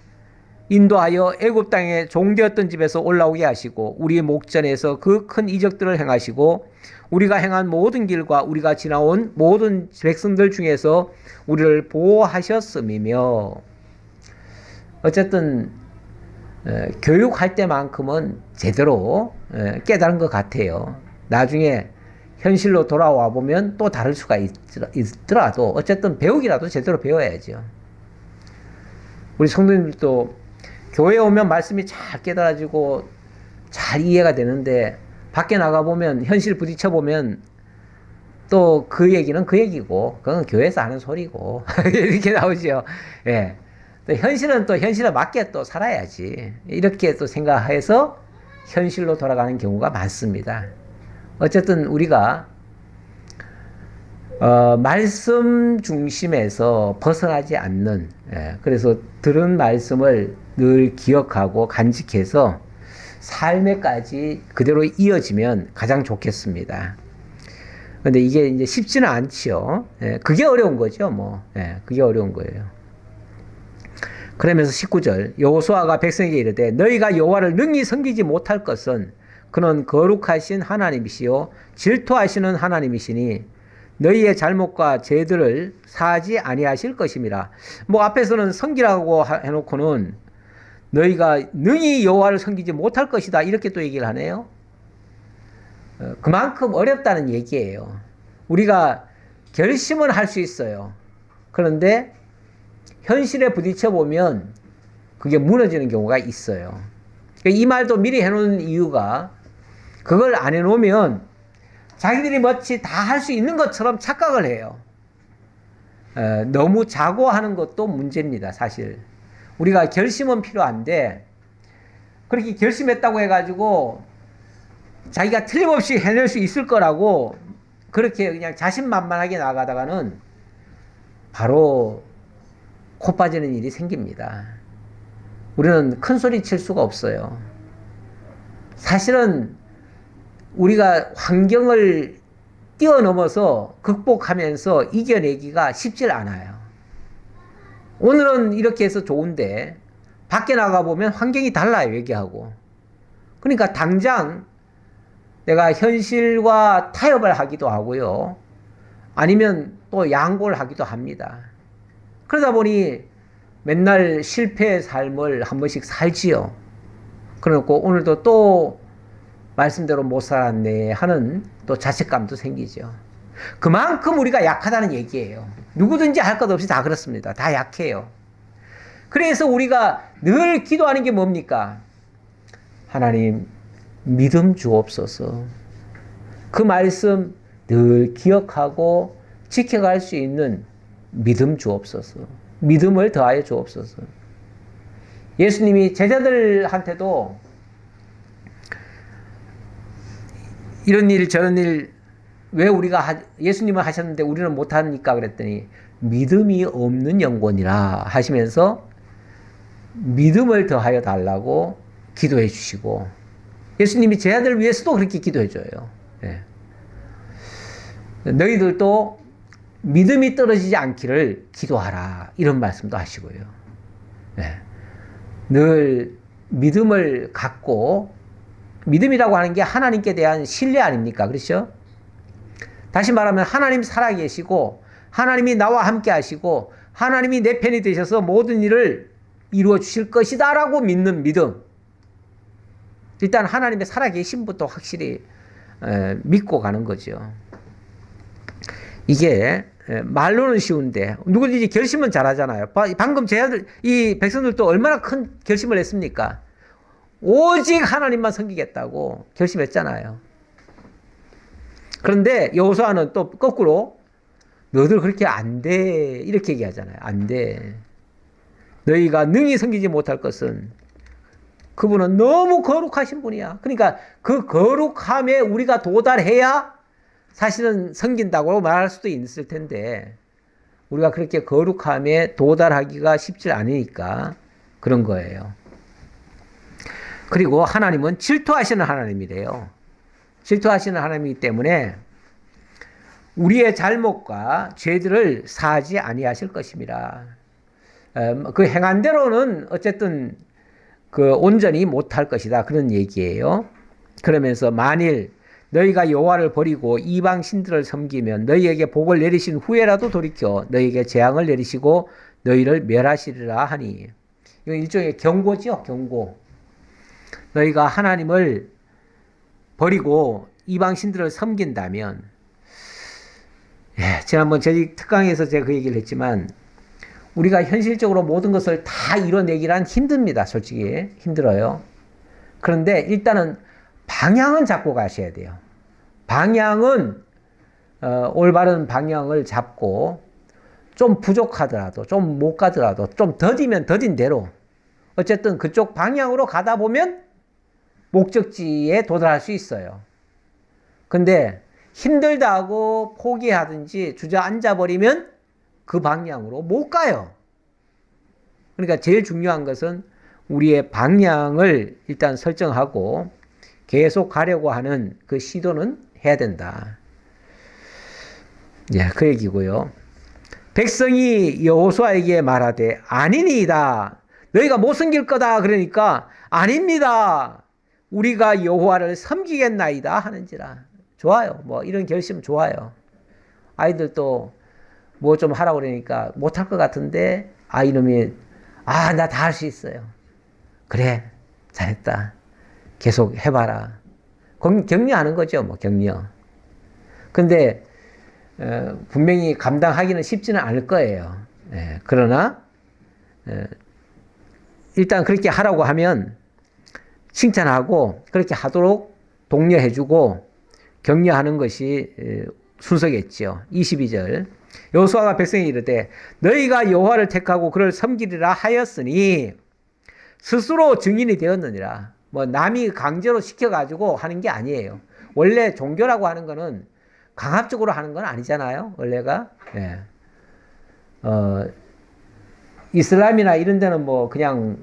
인도하여 애굽 땅에 종되었던 집에서 올라오게 하시고 우리 목전에서 그 큰 이적들을 행하시고 우리가 행한 모든 길과 우리가 지나온 모든 백성들 중에서 우리를 보호하셨음이며 어쨌든 교육할 때만큼은 제대로 깨달은 것 같아요. 나중에 현실로 돌아와 보면 또 다를 수가 있더라도 어쨌든 배우기라도 제대로 배워야죠. 우리 성도님들도 교회에 오면 말씀이 잘 깨달아지고 잘 이해가 되는데 밖에 나가보면 현실 부딪혀 보면 또 그 얘기는 그 얘기고 그건 교회에서 하는 소리고 이렇게 나오죠. 예. 또 현실은 또 현실에 맞게 또 살아야지. 이렇게 또 생각해서 현실로 돌아가는 경우가 많습니다. 어쨌든 우리가 말씀 중심에서 벗어나지 않는 그래서 들은 말씀을 늘 기억하고 간직해서 삶에까지 그대로 이어지면 가장 좋겠습니다. 근데 이게 이제 쉽지는 않지요. 그게 어려운 거죠, 뭐. 그게 어려운 거예요. 그러면서 19절 여호수아가 백성에게 이르되 너희가 여호와를 능히 섬기지 못할 것은 그는 거룩하신 하나님이시요 질투하시는 하나님이시니 너희의 잘못과 죄들을 사하지 아니하실 것임이라. 뭐 앞에서는 섬기라고 해놓고는 너희가 능히 여호와를 섬기지 못할 것이다 이렇게 또 얘기를 하네요. 그만큼 어렵다는 얘기예요. 우리가 결심은 할 수 있어요. 그런데 현실에 부딪혀 보면 그게 무너지는 경우가 있어요. 이 말도 미리 해놓은 이유가 그걸 안 해놓으면 자기들이 마치 다 할 수 있는 것처럼 착각을 해요. 너무 자고하는 것도 문제입니다, 사실. 우리가 결심은 필요한데 그렇게 결심했다고 해가지고 자기가 틀림없이 해낼 수 있을 거라고 그렇게 그냥 자신만만하게 나가다가는 바로 코 빠지는 일이 생깁니다. 우리는 큰 소리 칠 수가 없어요. 사실은 우리가 환경을 뛰어넘어서 극복하면서 이겨내기가 쉽질 않아요. 오늘은 이렇게 해서 좋은데 밖에 나가보면 환경이 달라요, 얘기하고. 그러니까 당장 내가 현실과 타협을 하기도 하고요. 아니면 또 양보를 하기도 합니다. 그러다 보니 맨날 실패의 삶을 한 번씩 살지요. 그래놓고 오늘도 또 말씀대로 못 살았네 하는 또 자책감도 생기죠. 그만큼 우리가 약하다는 얘기예요. 누구든지 할 것 없이 다 그렇습니다. 다 약해요. 그래서 우리가 늘 기도하는 게 뭡니까? 하나님 믿음 주옵소서. 그 말씀 늘 기억하고 지켜갈 수 있는 믿음 주옵소서. 믿음을 더하여 주옵소서. 예수님이 제자들한테도 이런 일 저런 일 왜 우리가 예수님은 하셨는데 우리는 못하니까 그랬더니 믿음이 없는 영혼이라 하시면서 믿음을 더하여 달라고 기도해 주시고 예수님이 제 아들을 위해서도 그렇게 기도해 줘요. 예. 너희들도 믿음이 떨어지지 않기를 기도하라 이런 말씀도 하시고요. 예. 늘 믿음을 갖고 믿음이라고 하는 게 하나님께 대한 신뢰 아닙니까? 그렇죠? 다시 말하면 하나님 살아계시고 하나님이 나와 함께 하시고 하나님이 내 편이 되셔서 모든 일을 이루어 주실 것이다 라고 믿는 믿음. 일단 하나님의 살아계심부터 확실히 믿고 가는 거죠. 이게 말로는 쉬운데 누구든지 결심은 잘하잖아요. 방금 제 아들 이 백성들도 얼마나 큰 결심을 했습니까? 오직 하나님만 섬기겠다고 결심했잖아요. 그런데 여호수아는 또 거꾸로 너희들 그렇게 안 돼 이렇게 얘기하잖아요. 안 돼. 너희가 능히 섬기지 못할 것은 그분은 너무 거룩하신 분이야. 그러니까 그 거룩함에 우리가 도달해야 사실은 섬긴다고 말할 수도 있을 텐데 우리가 그렇게 거룩함에 도달하기가 쉽지 않으니까 그런 거예요. 그리고 하나님은 질투하시는 하나님이래요. 질투하시는 하나님이기 때문에 우리의 잘못과 죄들을 사하지 아니하실 것입니다. 그 행한 대로는 어쨌든 그 온전히 못할 것이다 그런 얘기예요. 그러면서 만일 너희가 여호와를 버리고 이방 신들을 섬기면 너희에게 복을 내리신 후에라도 돌이켜 너희에게 재앙을 내리시고 너희를 멸하시리라 하니 이건 일종의 경고죠. 경고. 너희가 하나님을 버리고 이방 신들을 섬긴다면 지난번 저희 특강에서 제가 그 얘기를 했지만 우리가 현실적으로 모든 것을 다 이뤄내기란 힘듭니다. 솔직히 힘들어요. 그런데 일단은 방향은 잡고 가셔야 돼요. 방향은 올바른 방향을 잡고 좀 부족하더라도 좀 못 가더라도 좀 더디면 더딘 대로 어쨌든 그쪽 방향으로 가다 보면 목적지에 도달할 수 있어요. 근데 힘들다 하고 포기하든지 주저앉아 버리면 그 방향으로 못 가요. 그러니까 제일 중요한 것은 우리의 방향을 일단 설정하고 계속 가려고 하는 그 시도는 해야 된다. 그 얘기고요. 백성이 여호수아에게 말하되 아니니이다. 너희가 못 섬길 거다. 그러니까 아닙니다. 우리가 여호와를 섬기겠나이다 하는지라. 좋아요. 뭐 이런 결심 좋아요. 아이들도 뭐 좀 하라고 그러니까 못할 것 같은데 이놈이 나 다 할 수 있어요. 그래 잘했다. 계속 해봐라. 격려하는 거죠. 뭐 격려. 근데 분명히 감당하기는 쉽지는 않을 거예요. 그러나 일단 그렇게 하라고 하면 칭찬하고 그렇게 하도록 독려해주고 격려하는 것이 순서겠죠. 22절 여호수아가 백성에 이르되 너희가 여호와를 택하고 그를 섬기리라 하였으니 스스로 증인이 되었느니라. 뭐 남이 강제로 시켜가지고 하는 게 아니에요. 원래 종교라고 하는 거는 강압적으로 하는 건 아니잖아요. 원래가 이슬람이나 이런 데는 뭐 그냥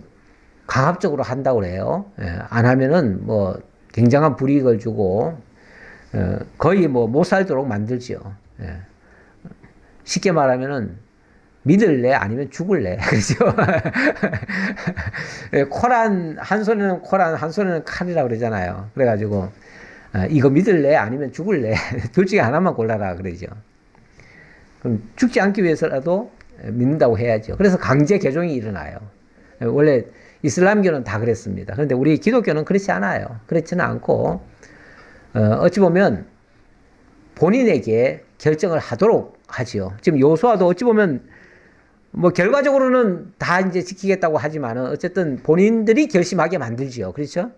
강압적으로 한다고 그래요. 안 하면은 뭐 굉장한 불이익을 주고 거의 뭐 못 살도록 만들죠. 쉽게 말하면은 믿을래 아니면 죽을래. 그렇죠? 코란 한 손에는 코란 한 손에는 칼이라고 그러잖아요. 그래가지고 이거 믿을래 아니면 죽을래 둘 중에 하나만 골라라 그러죠. 그럼 죽지 않기 위해서라도 믿는다고 해야죠. 그래서 강제 개종이 일어나요. 원래 이슬람교는 다 그랬습니다. 그런데 우리 기독교는 그렇지 않아요. 그렇지는 않고 어찌 보면 본인에게 결정을 하도록 하지요. 지금 여호수아도 어찌 보면 뭐 결과적으로는 다 이제 지키겠다고 하지만은 어쨌든 본인들이 결심하게 만들지요. 그렇죠?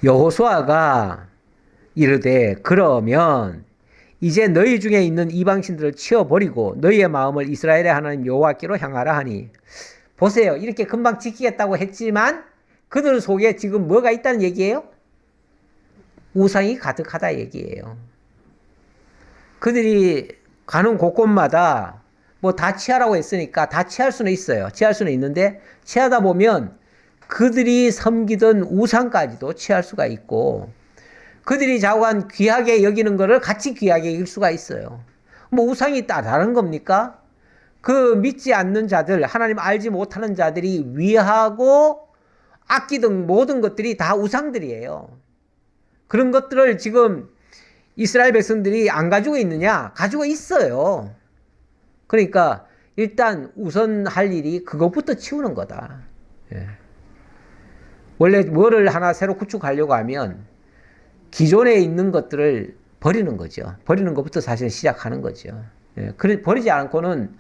여호수아가 이르되 그러면 이제 너희 중에 있는 이방신들을 치워버리고 너희의 마음을 이스라엘의 하나님 여호와께로 향하라 하니 보세요. 이렇게 금방 지키겠다고 했지만 그들 속에 지금 뭐가 있다는 얘기예요? 우상이 가득하다 얘기예요. 그들이 가는 곳곳마다 뭐 다 취하라고 했으니까 다 취할 수는 있어요. 취할 수는 있는데 취하다 보면 그들이 섬기던 우상까지도 취할 수가 있고 그들이 자관 귀하게 여기는 거를 같이 귀하게 여길 수가 있어요. 뭐 우상이 다른 겁니까? 그 믿지 않는 자들, 하나님 알지 못하는 자들이 위하고 아끼던 모든 것들이 다 우상들이에요. 그런 것들을 지금 이스라엘 백성들이 안 가지고 있느냐? 가지고 있어요. 그러니까 일단 우선 할 일이 그것부터 치우는 거다. 예. 원래 뭐를 하나 새로 구축하려고 하면 기존에 있는 것들을 버리는 거죠. 버리는 것부터 사실 시작하는 거죠. 예. 버리지 않고는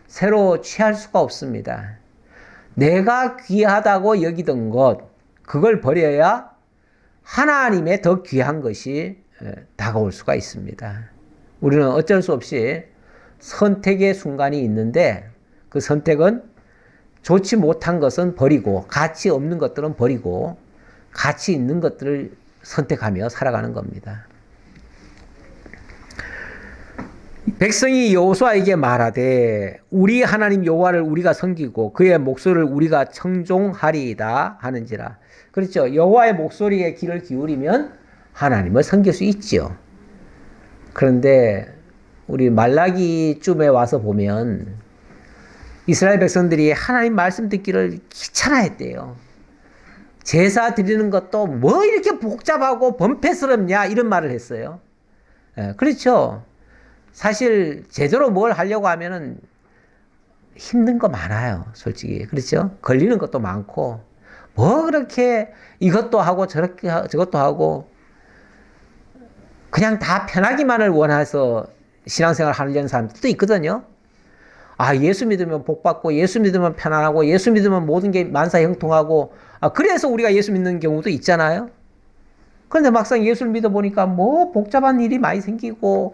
새로 취할 수가 없습니다. 내가 귀하다고 여기던 것, 그걸 버려야 하나님의 더 귀한 것이 다가올 수가 있습니다. 우리는 어쩔 수 없이 선택의 순간이 있는데 그 선택은 좋지 못한 것은 버리고 가치 없는 것들은 버리고 가치 있는 것들을 선택하며 살아가는 겁니다. 백성이 여호수아에게 말하되 우리 하나님 여호와를 우리가 섬기고 그의 목소리를 우리가 청종하리이다 하는지라. 그렇죠. 여호와의 목소리에 귀를 기울이면 하나님을 섬길 수 있죠. 그런데 우리 말라기쯤에 와서 보면 이스라엘 백성들이 하나님 말씀 듣기를 귀찮아했대요. 제사 드리는 것도 뭐 이렇게 복잡하고 번패스럽냐 이런 말을 했어요. 그렇죠. 사실 제대로 뭘 하려고 하면은 힘든 거 많아요. 솔직히. 그렇죠. 걸리는 것도 많고 뭐 그렇게 이것도 하고 저것도 하고 그냥 다 편하기만을 원해서 신앙생활 하려는 사람들도 있거든요. 아, 예수 믿으면 복 받고 예수 믿으면 편안하고 예수 믿으면 모든 게 만사형통하고 그래서 우리가 예수 믿는 경우도 있잖아요. 그런데 막상 예수를 믿어보니까 뭐 복잡한 일이 많이 생기고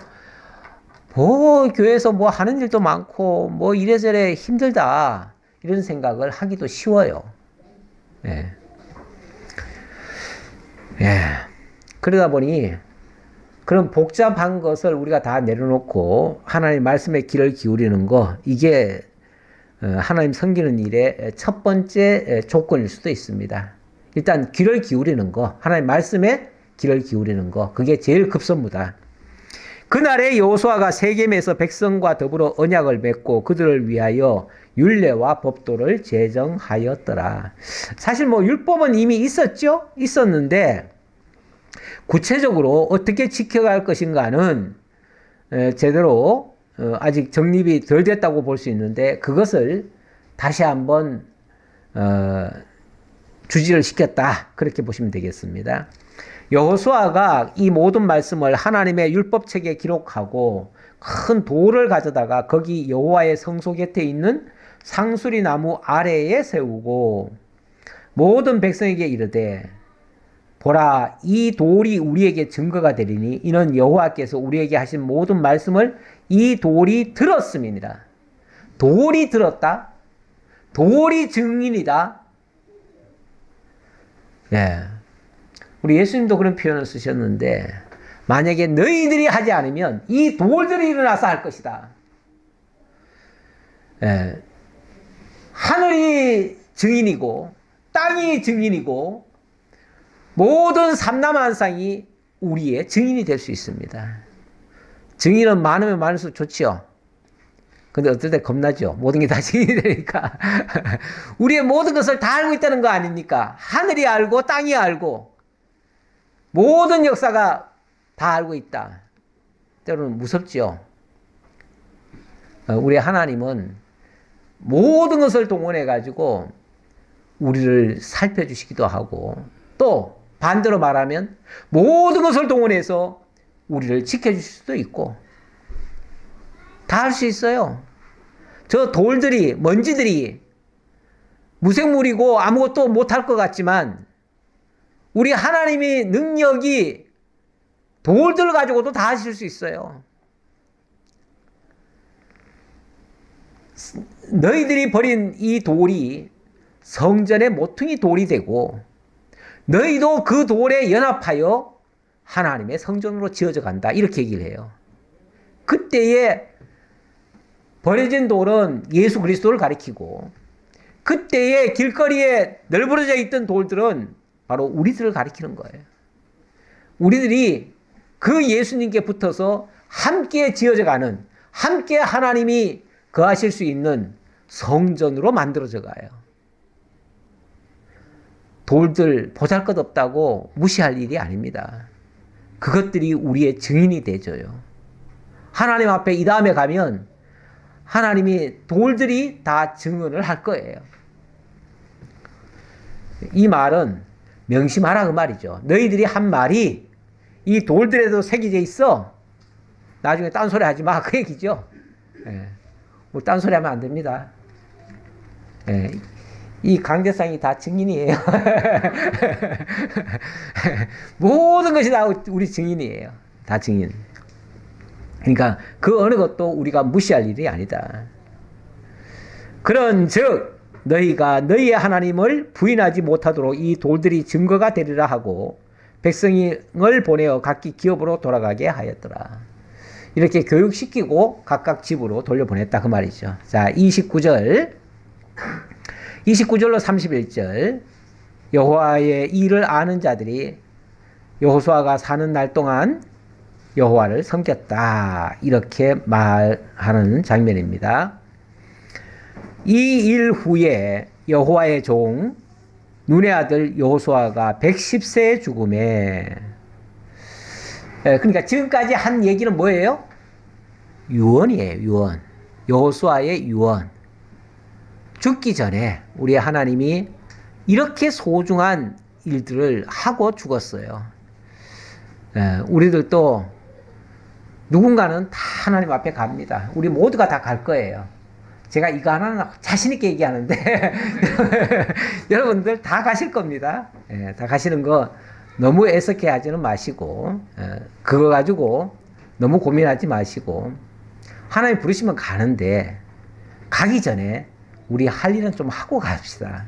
뭐 교회에서 뭐 하는 일도 많고 뭐 이래저래 힘들다 이런 생각을 하기도 쉬워요. 예. 예. 그러다 보니 그런 복잡한 것을 우리가 다 내려놓고 하나님 말씀에 귀를 기울이는 거 이게 하나님 섬기는 일의 첫 번째 조건일 수도 있습니다. 일단 귀를 기울이는 거, 하나님 말씀에 귀를 기울이는 거 그게 제일 급선무다. 그날에 여호수아가 세겜에서 백성과 더불어 언약을 맺고 그들을 위하여 율례와 법도를 제정하였더라. 사실 뭐 율법은 이미 있었죠? 있었는데 구체적으로 어떻게 지켜갈 것인가는 제대로 아직 정립이 덜 됐다고 볼 수 있는데 그것을 다시 한번 주지를 시켰다. 그렇게 보시면 되겠습니다. 여호수아가 이 모든 말씀을 하나님의 율법책에 기록하고 큰 돌을 가져다가 거기 여호와의 성소 곁에 있는 상수리 나무 아래에 세우고 모든 백성에게 이르되 보라 이 돌이 우리에게 증거가 되리니 이는 여호와께서 우리에게 하신 모든 말씀을 이 돌이 들었음이니라. 돌이 들었다. 돌이 증인이다. 예. 우리 예수님도 그런 표현을 쓰셨는데 만약에 너희들이 하지 않으면 이 돌들이 일어나서 할 것이다. 예. 하늘이 증인이고 땅이 증인이고 모든 삼라만상이 우리의 증인이 될 수 있습니다. 증인은 많으면 많을수록 좋지요. 근데 어떨 때 겁나죠. 모든 게 다 증인이 되니까. 우리의 모든 것을 다 알고 있다는 거 아닙니까? 하늘이 알고 땅이 알고 모든 역사가 다 알고 있다. 때로는 무섭지요. 우리 하나님은 모든 것을 동원해 가지고 우리를 살펴주시기도 하고 또 반대로 말하면 모든 것을 동원해서 우리를 지켜주실 수도 있고 다 할 수 있어요. 저 돌들이 먼지들이 무생물이고 아무것도 못할 것 같지만 우리 하나님의 능력이 돌들 가지고도 다 하실 수 있어요. 너희들이 버린 이 돌이 성전의 모퉁이 돌이 되고 너희도 그 돌에 연합하여 하나님의 성전으로 지어져 간다. 이렇게 얘기를 해요. 그때에 버려진 돌은 예수 그리스도를 가리키고 그때에 길거리에 널브러져 있던 돌들은 바로 우리들을 가리키는 거예요. 우리들이 그 예수님께 붙어서 함께 지어져 가는, 함께 하나님이 거하실 수 있는 성전으로 만들어져 가요. 돌들 보잘것없다고 무시할 일이 아닙니다. 그것들이 우리의 증인이 되줘요. 하나님 앞에 이 다음에 가면 하나님이 돌들이 다 증언을 할 거예요. 이 말은 명심하라 그 말이죠. 너희들이 한 말이 이 돌들에도 새겨져 있어. 나중에 딴소리 하지 마. 그 얘기죠. 예. 뭐 딴소리 하면 안 됩니다. 예. 이 강대상이 다 증인이에요. 모든 것이 다 우리 증인이에요. 다 증인. 그러니까 그 어느 것도 우리가 무시할 일이 아니다. 그런즉 너희가 너희의 하나님을 부인하지 못하도록 이 돌들이 증거가 되리라 하고 백성을 보내어 각기 기업으로 돌아가게 하였더라. 이렇게 교육시키고 각각 집으로 돌려보냈다 그 말이죠. 자, 29절로 31절 여호와의 일을 아는 자들이 여호수아가 사는 날 동안 여호와를 섬겼다. 이렇게 말하는 장면입니다. 이 일 후에 여호와의 종 눈의 아들 여호수아가 110세에 죽음에, 그러니까 지금까지 한 얘기는 뭐예요? 유언이에요. 유언. 여호수아의 유언. 죽기 전에 우리 하나님이 이렇게 소중한 일들을 하고 죽었어요. 우리들도 누군가는 다 하나님 앞에 갑니다. 우리 모두가 다 갈 거예요. 제가 이거 하나는 자신있게 얘기하는데 여러분들 다 가실 겁니다. 다 가시는 거 너무 애석해 하지는 마시고 그거 가지고 너무 고민하지 마시고 하나님 부르시면 가는데 가기 전에 우리 할 일은 좀 하고 갑시다.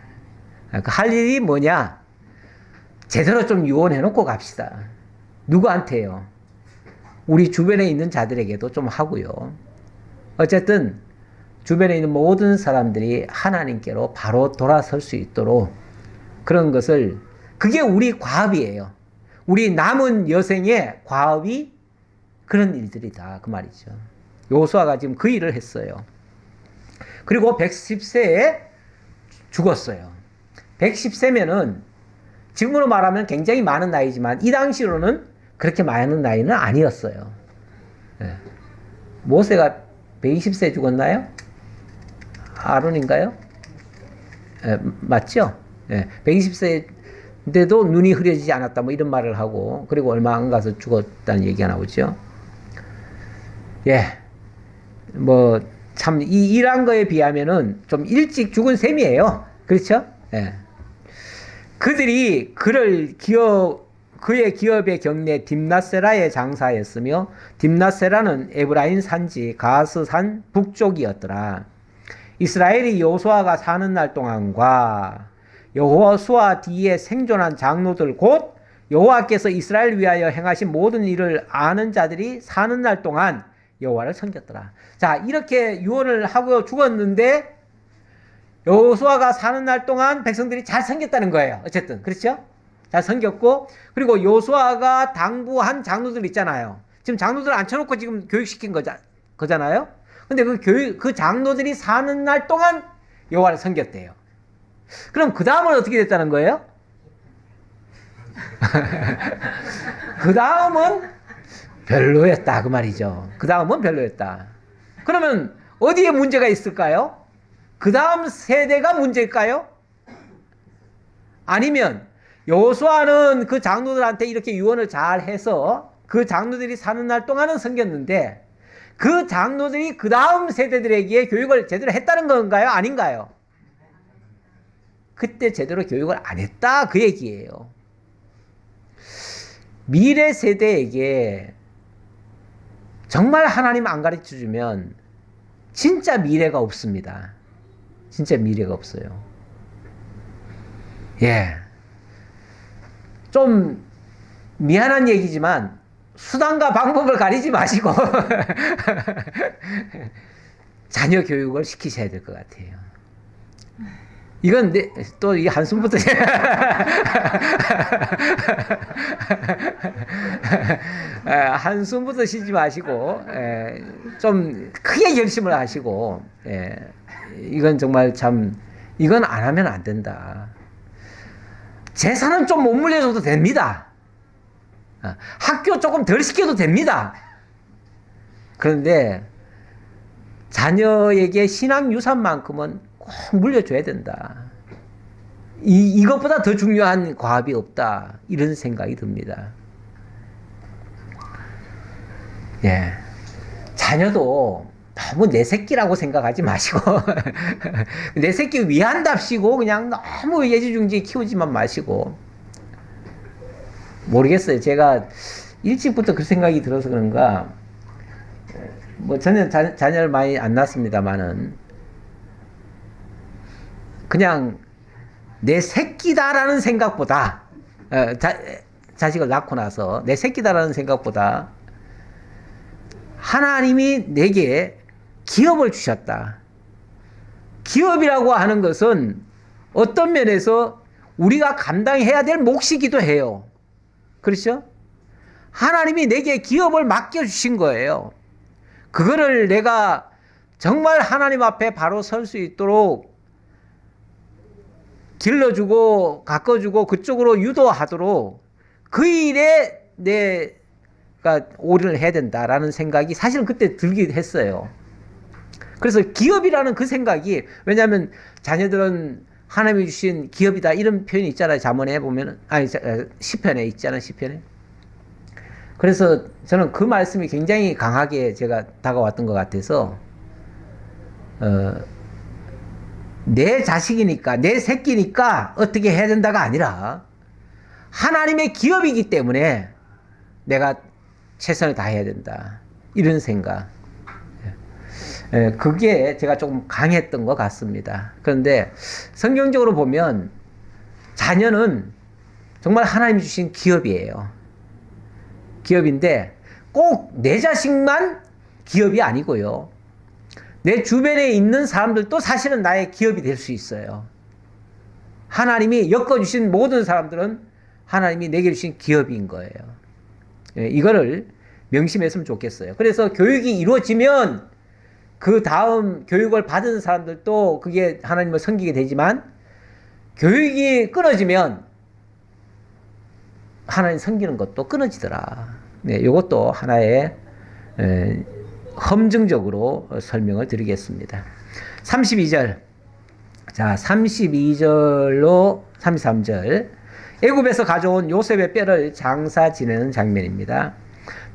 그 할 일이 뭐냐? 제대로 좀 유언해 놓고 갑시다. 누구한테요? 우리 주변에 있는 자들에게도 좀 하고요. 어쨌든 주변에 있는 모든 사람들이 하나님께로 바로 돌아설 수 있도록 그런 것을, 그게 우리 과업이에요. 우리 남은 여생의 과업이 그런 일들이다 그 말이죠. 여호수아가 지금 그 일을 했어요. 그리고 110세에 죽었어요. 110세면은 지금으로 말하면 굉장히 많은 나이지만 이 당시로는 그렇게 많은 나이는 아니었어요. 모세가 120세에 죽었나요? 아론인가요? 맞죠? 120세인데도 눈이 흐려지지 않았다 뭐 이런 말을 하고 그리고 얼마 안 가서 죽었다는 얘기가 나오죠. 뭐 참 이 일한 거에 비하면은 좀 일찍 죽은 셈이에요. 그렇죠? 그들이 그의 기업의 경내 딥나세라에 장사했으며 딥나세라는 에브라임 산지 가스산 북쪽이었더라. 이스라엘이 여호수아가 사는 날 동안과 여호수아 뒤에 생존한 장로들 곧 여호와께서 이스라엘 위하여 행하신 모든 일을 아는 자들이 사는 날 동안 여호와를 섬겼더라. 자, 이렇게 유언을 하고 죽었는데 여호수아가 사는 날 동안 백성들이 잘 섬겼다는 거예요. 어쨌든 그렇죠? 잘 섬겼고 그리고 여호수아가 당부한 장로들 있잖아요. 지금 장로들 앉혀놓고 지금 교육시킨 거잖아요. 근데 그 장로들이 사는 날 동안 여호와를 섬겼대요. 그럼 그 다음은 어떻게 됐다는 거예요? 그 다음은 별로였다 그 말이죠. 그 다음은 별로였다. 그러면 어디에 문제가 있을까요? 그 다음 세대가 문제일까요? 아니면 여호수아는 그 장로들한테 이렇게 유언을 잘 해서 그 장로들이 사는 날 동안은 섬겼는데 그 장로들이 그 다음 세대들에게 교육을 제대로 했다는 건가요? 아닌가요? 그때 제대로 교육을 안 했다 그 얘기예요. 미래 세대에게 정말 하나님 안 가르쳐주면 진짜 미래가 없습니다. 진짜 미래가 없어요. 좀 미안한 얘기지만 수단과 방법을 가리지 마시고 자녀 교육을 시키셔야 될 것 같아요. 이건 또 이 한숨부터 한숨부터 쉬지 마시고 좀 크게 결심을 하시고 이건 정말 참 이건 안 하면 안 된다. 재산은 좀 못 물려줘도 됩니다. 학교 조금 덜 시켜도 됩니다. 그런데 자녀에게 신앙 유산만큼은 꼭 물려줘야 된다. 이것보다 더 중요한 과업이 없다. 이런 생각이 듭니다. 예. 자녀도 너무 내 새끼라고 생각하지 마시고, 내 새끼 위한답시고, 그냥 너무 예지중지 키우지만 마시고, 모르겠어요. 제가 일찍부터 그 생각이 들어서 그런가, 뭐, 저는 자녀를 많이 안 낳습니다만은, 그냥 내 새끼다라는 생각보다, 자식을 낳고 나서 내 새끼다라는 생각보다 하나님이 내게 기업을 주셨다. 기업이라고 하는 것은 어떤 면에서 우리가 감당해야 될 몫이기도 해요. 그렇죠? 하나님이 내게 기업을 맡겨주신 거예요. 그거를 내가 정말 하나님 앞에 바로 설 수 있도록 길러주고 가꿔주고 그쪽으로 유도하도록 그 일에 내가 올인을 해야 된다라는 생각이 사실은 그때 들긴 했어요. 그래서 기업이라는 그 생각이, 왜냐하면 자녀들은 하나님이 주신 기업이다 이런 표현이 있잖아요. 잠언에 보면은, 아니 시편에 있잖아요. 시편에. 그래서 저는 그 말씀이 굉장히 강하게 제가 다가왔던 것 같아서 내 자식이니까, 내 새끼니까 어떻게 해야 된다가 아니라 하나님의 기업이기 때문에 내가 최선을 다해야 된다. 이런 생각. 그게 제가 조금 강했던 것 같습니다. 그런데 성경적으로 보면 자녀는 정말 하나님이 주신 기업이에요. 기업인데 꼭 내 자식만 기업이 아니고요. 내 주변에 있는 사람들도 사실은 나의 기업이 될 수 있어요. 하나님이 엮어주신 모든 사람들은 하나님이 내게 주신 기업인 거예요. 이거를 명심했으면 좋겠어요. 그래서 교육이 이루어지면 그 다음 교육을 받은 사람들도 그게 하나님을 섬기게 되지만 교육이 끊어지면 하나님 섬기는 것도 끊어지더라. 네, 이것도 하나의 검증적으로 설명을 드리겠습니다. 32절. 자, 32절로 33절. 애굽에서 가져온 요셉의 뼈를 장사 지내는 장면입니다.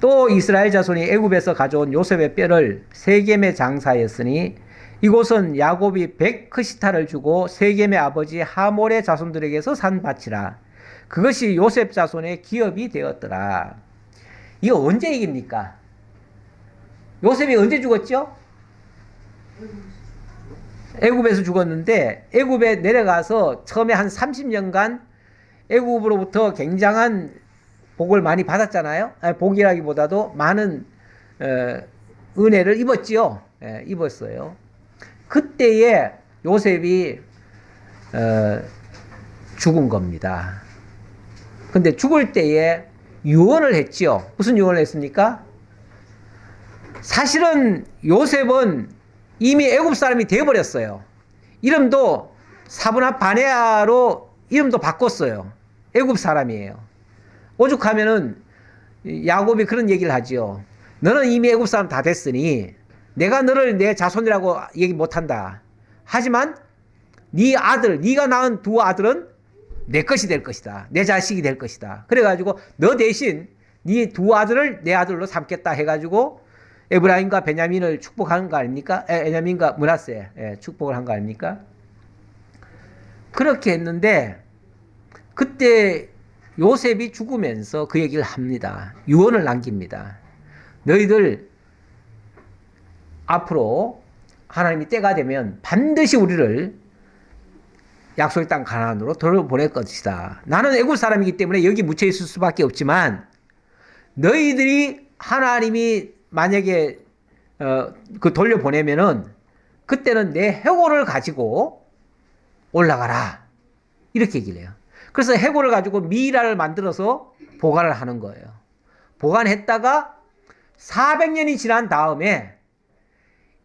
또 이스라엘 자손이 애굽에서 가져온 요셉의 뼈를 세겜에 장사하였으니 이곳은 야곱이 100크시타를 주고 세겜의 아버지 하몰의 자손들에게서 산 밭이라. 그것이 요셉 자손의 기업이 되었더라. 이거 언제 얘기입니까? 요셉이 언제 죽었죠? 애굽에서 죽었는데 애굽에 내려가서 처음에 한 30년간 애굽으로부터 굉장한 복을 많이 받았잖아요. 복이라기보다도 많은 은혜를 입었지요. 입었어요. 그때에 요셉이 죽은 겁니다. 근데 죽을 때에 유언을 했지요. 무슨 유언을 했습니까? 사실은 요셉은 이미 애굽 사람이 되어버렸어요. 이름도 사브나 바네아로 이름도 바꿨어요. 애굽 사람이에요. 오죽하면은 야곱이 그런 얘기를 하지요. 너는 이미 애굽 사람 다 됐으니 내가 너를 내 자손이라고 얘기 못한다. 하지만 네 아들, 네가 낳은 두 아들은 내 것이 될 것이다. 내 자식이 될 것이다. 그래가지고 너 대신 네 두 아들을 내 아들로 삼겠다 해가지고 에브라임과 베냐민을 축복한 거 아닙니까? 베냐민과 므낫세 축복을 한 거 아닙니까? 그렇게 했는데 그때 요셉이 죽으면서 그 얘기를 합니다. 유언을 남깁니다. 너희들 앞으로 하나님이 때가 되면 반드시 우리를 약속의 땅 가나안으로 돌려보낼 것이다. 나는 애굽 사람이기 때문에 여기 묻혀 있을 수밖에 없지만 너희들이 하나님이 만약에 그 돌려보내면은 그때는 내 해골을 가지고 올라가라. 이렇게 얘기를 해요. 그래서 해골을 가지고 미이라를 만들어서 보관을 하는 거예요. 보관했다가 400년이 지난 다음에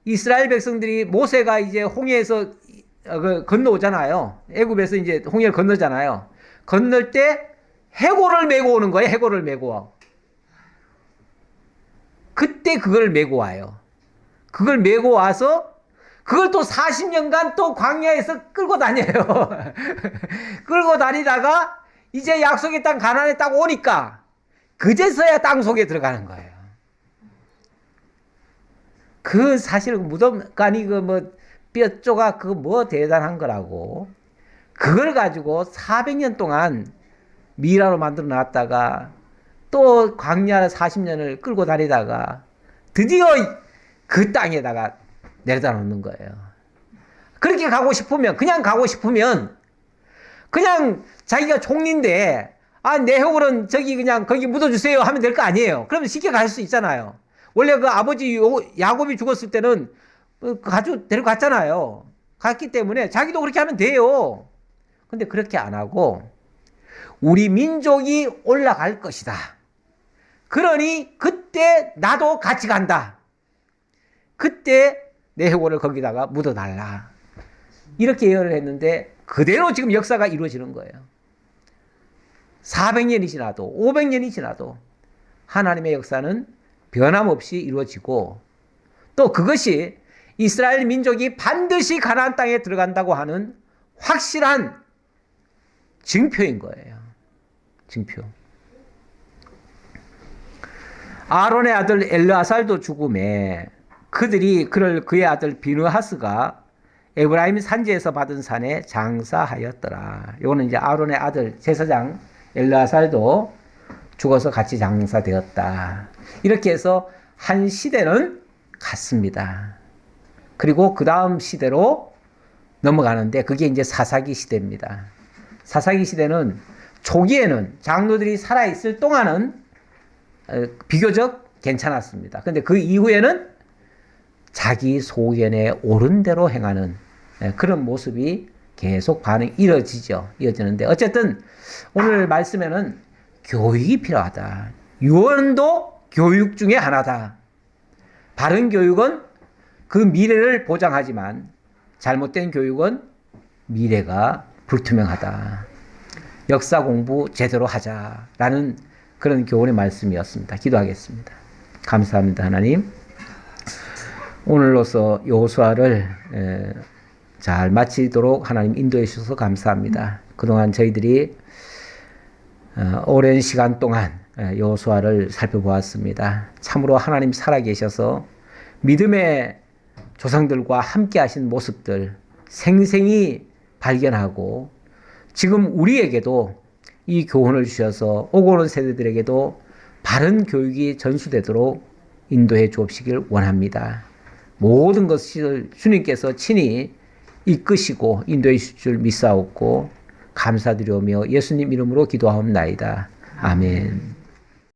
이스라엘 백성들이 모세가 이제 홍해에서 건너오잖아요. 애굽에서 이제 홍해를 건너잖아요. 건널 때 해골을 메고 오는 거예요. 해골을 메고. 그때 그걸 메고 와요. 그걸 메고 와서 그걸 또 40년간 또 광야에서 끌고 다녀요. 끌고 다니다가 이제 약속의 땅 가나안에 딱 오니까 그제서야 땅 속에 들어가는 거예요. 그 사실 무덤간이 그 뭐 뼈 조각 그거 뭐 대단한 거라고. 그걸 가지고 400년 동안 미라로 만들어 놨다가 또 광야 40년을 끌고 다니다가 드디어 그 땅에다가 내려다 놓는 거예요. 그렇게 가고 싶으면, 그냥 가고 싶으면, 그냥 자기가 종인데, 아, 내 해골은 저기 그냥 거기 묻어주세요 하면 될 거 아니에요. 그러면 쉽게 갈 수 있잖아요. 원래 그 아버지 야곱이 죽었을 때는 가지고 데려갔잖아요. 갔기 때문에 자기도 그렇게 하면 돼요. 근데 그렇게 안 하고, 우리 민족이 올라갈 것이다. 그러니 그때 나도 같이 간다. 그때 내 해골을 거기다가 묻어달라. 이렇게 예언을 했는데 그대로 지금 역사가 이루어지는 거예요. 400년이 지나도 500년이 지나도 하나님의 역사는 변함없이 이루어지고 또 그것이 이스라엘 민족이 반드시 가나안 땅에 들어간다고 하는 확실한 증표인 거예요. 증표. 아론의 아들 엘르아살도 죽음에 그들이 그의 아들 비느하스가 에브라임 산지에서 받은 산에 장사하였더라. 이거는 이제 아론의 아들 제사장 엘르아살도 죽어서 같이 장사되었다. 이렇게 해서 한 시대는 갔습니다. 그리고 그 다음 시대로 넘어가는데 그게 이제 사사기 시대입니다. 사사기 시대는 초기에는 장로들이 살아있을 동안은 비교적 괜찮았습니다. 근데 그 이후에는 자기 소견에 옳은 대로 행하는 그런 모습이 계속 이어지는데 어쨌든 오늘 말씀에는 교육이 필요하다. 유언도 교육 중에 하나다. 바른 교육은 그 미래를 보장하지만 잘못된 교육은 미래가 불투명하다. 역사 공부 제대로 하자라는 그런 교훈의 말씀이었습니다. 기도하겠습니다. 감사합니다, 하나님. 오늘로서 여호수아를 잘 마치도록 하나님 인도해 주셔서 감사합니다. 그동안 저희들이 오랜 시간 동안 여호수아를 살펴보았습니다. 참으로 하나님 살아계셔서 믿음의 조상들과 함께 하신 모습들 생생히 발견하고 지금 우리에게도 이 교훈을 주셔서 오고 오는 세대들에게도 바른 교육이 전수되도록 인도해 주옵시길 원합니다. 모든 것을 주님께서 친히 이끄시고 인도해 주실 줄 믿사옵고 감사드리오며 예수님 이름으로 기도하옵나이다. 아멘.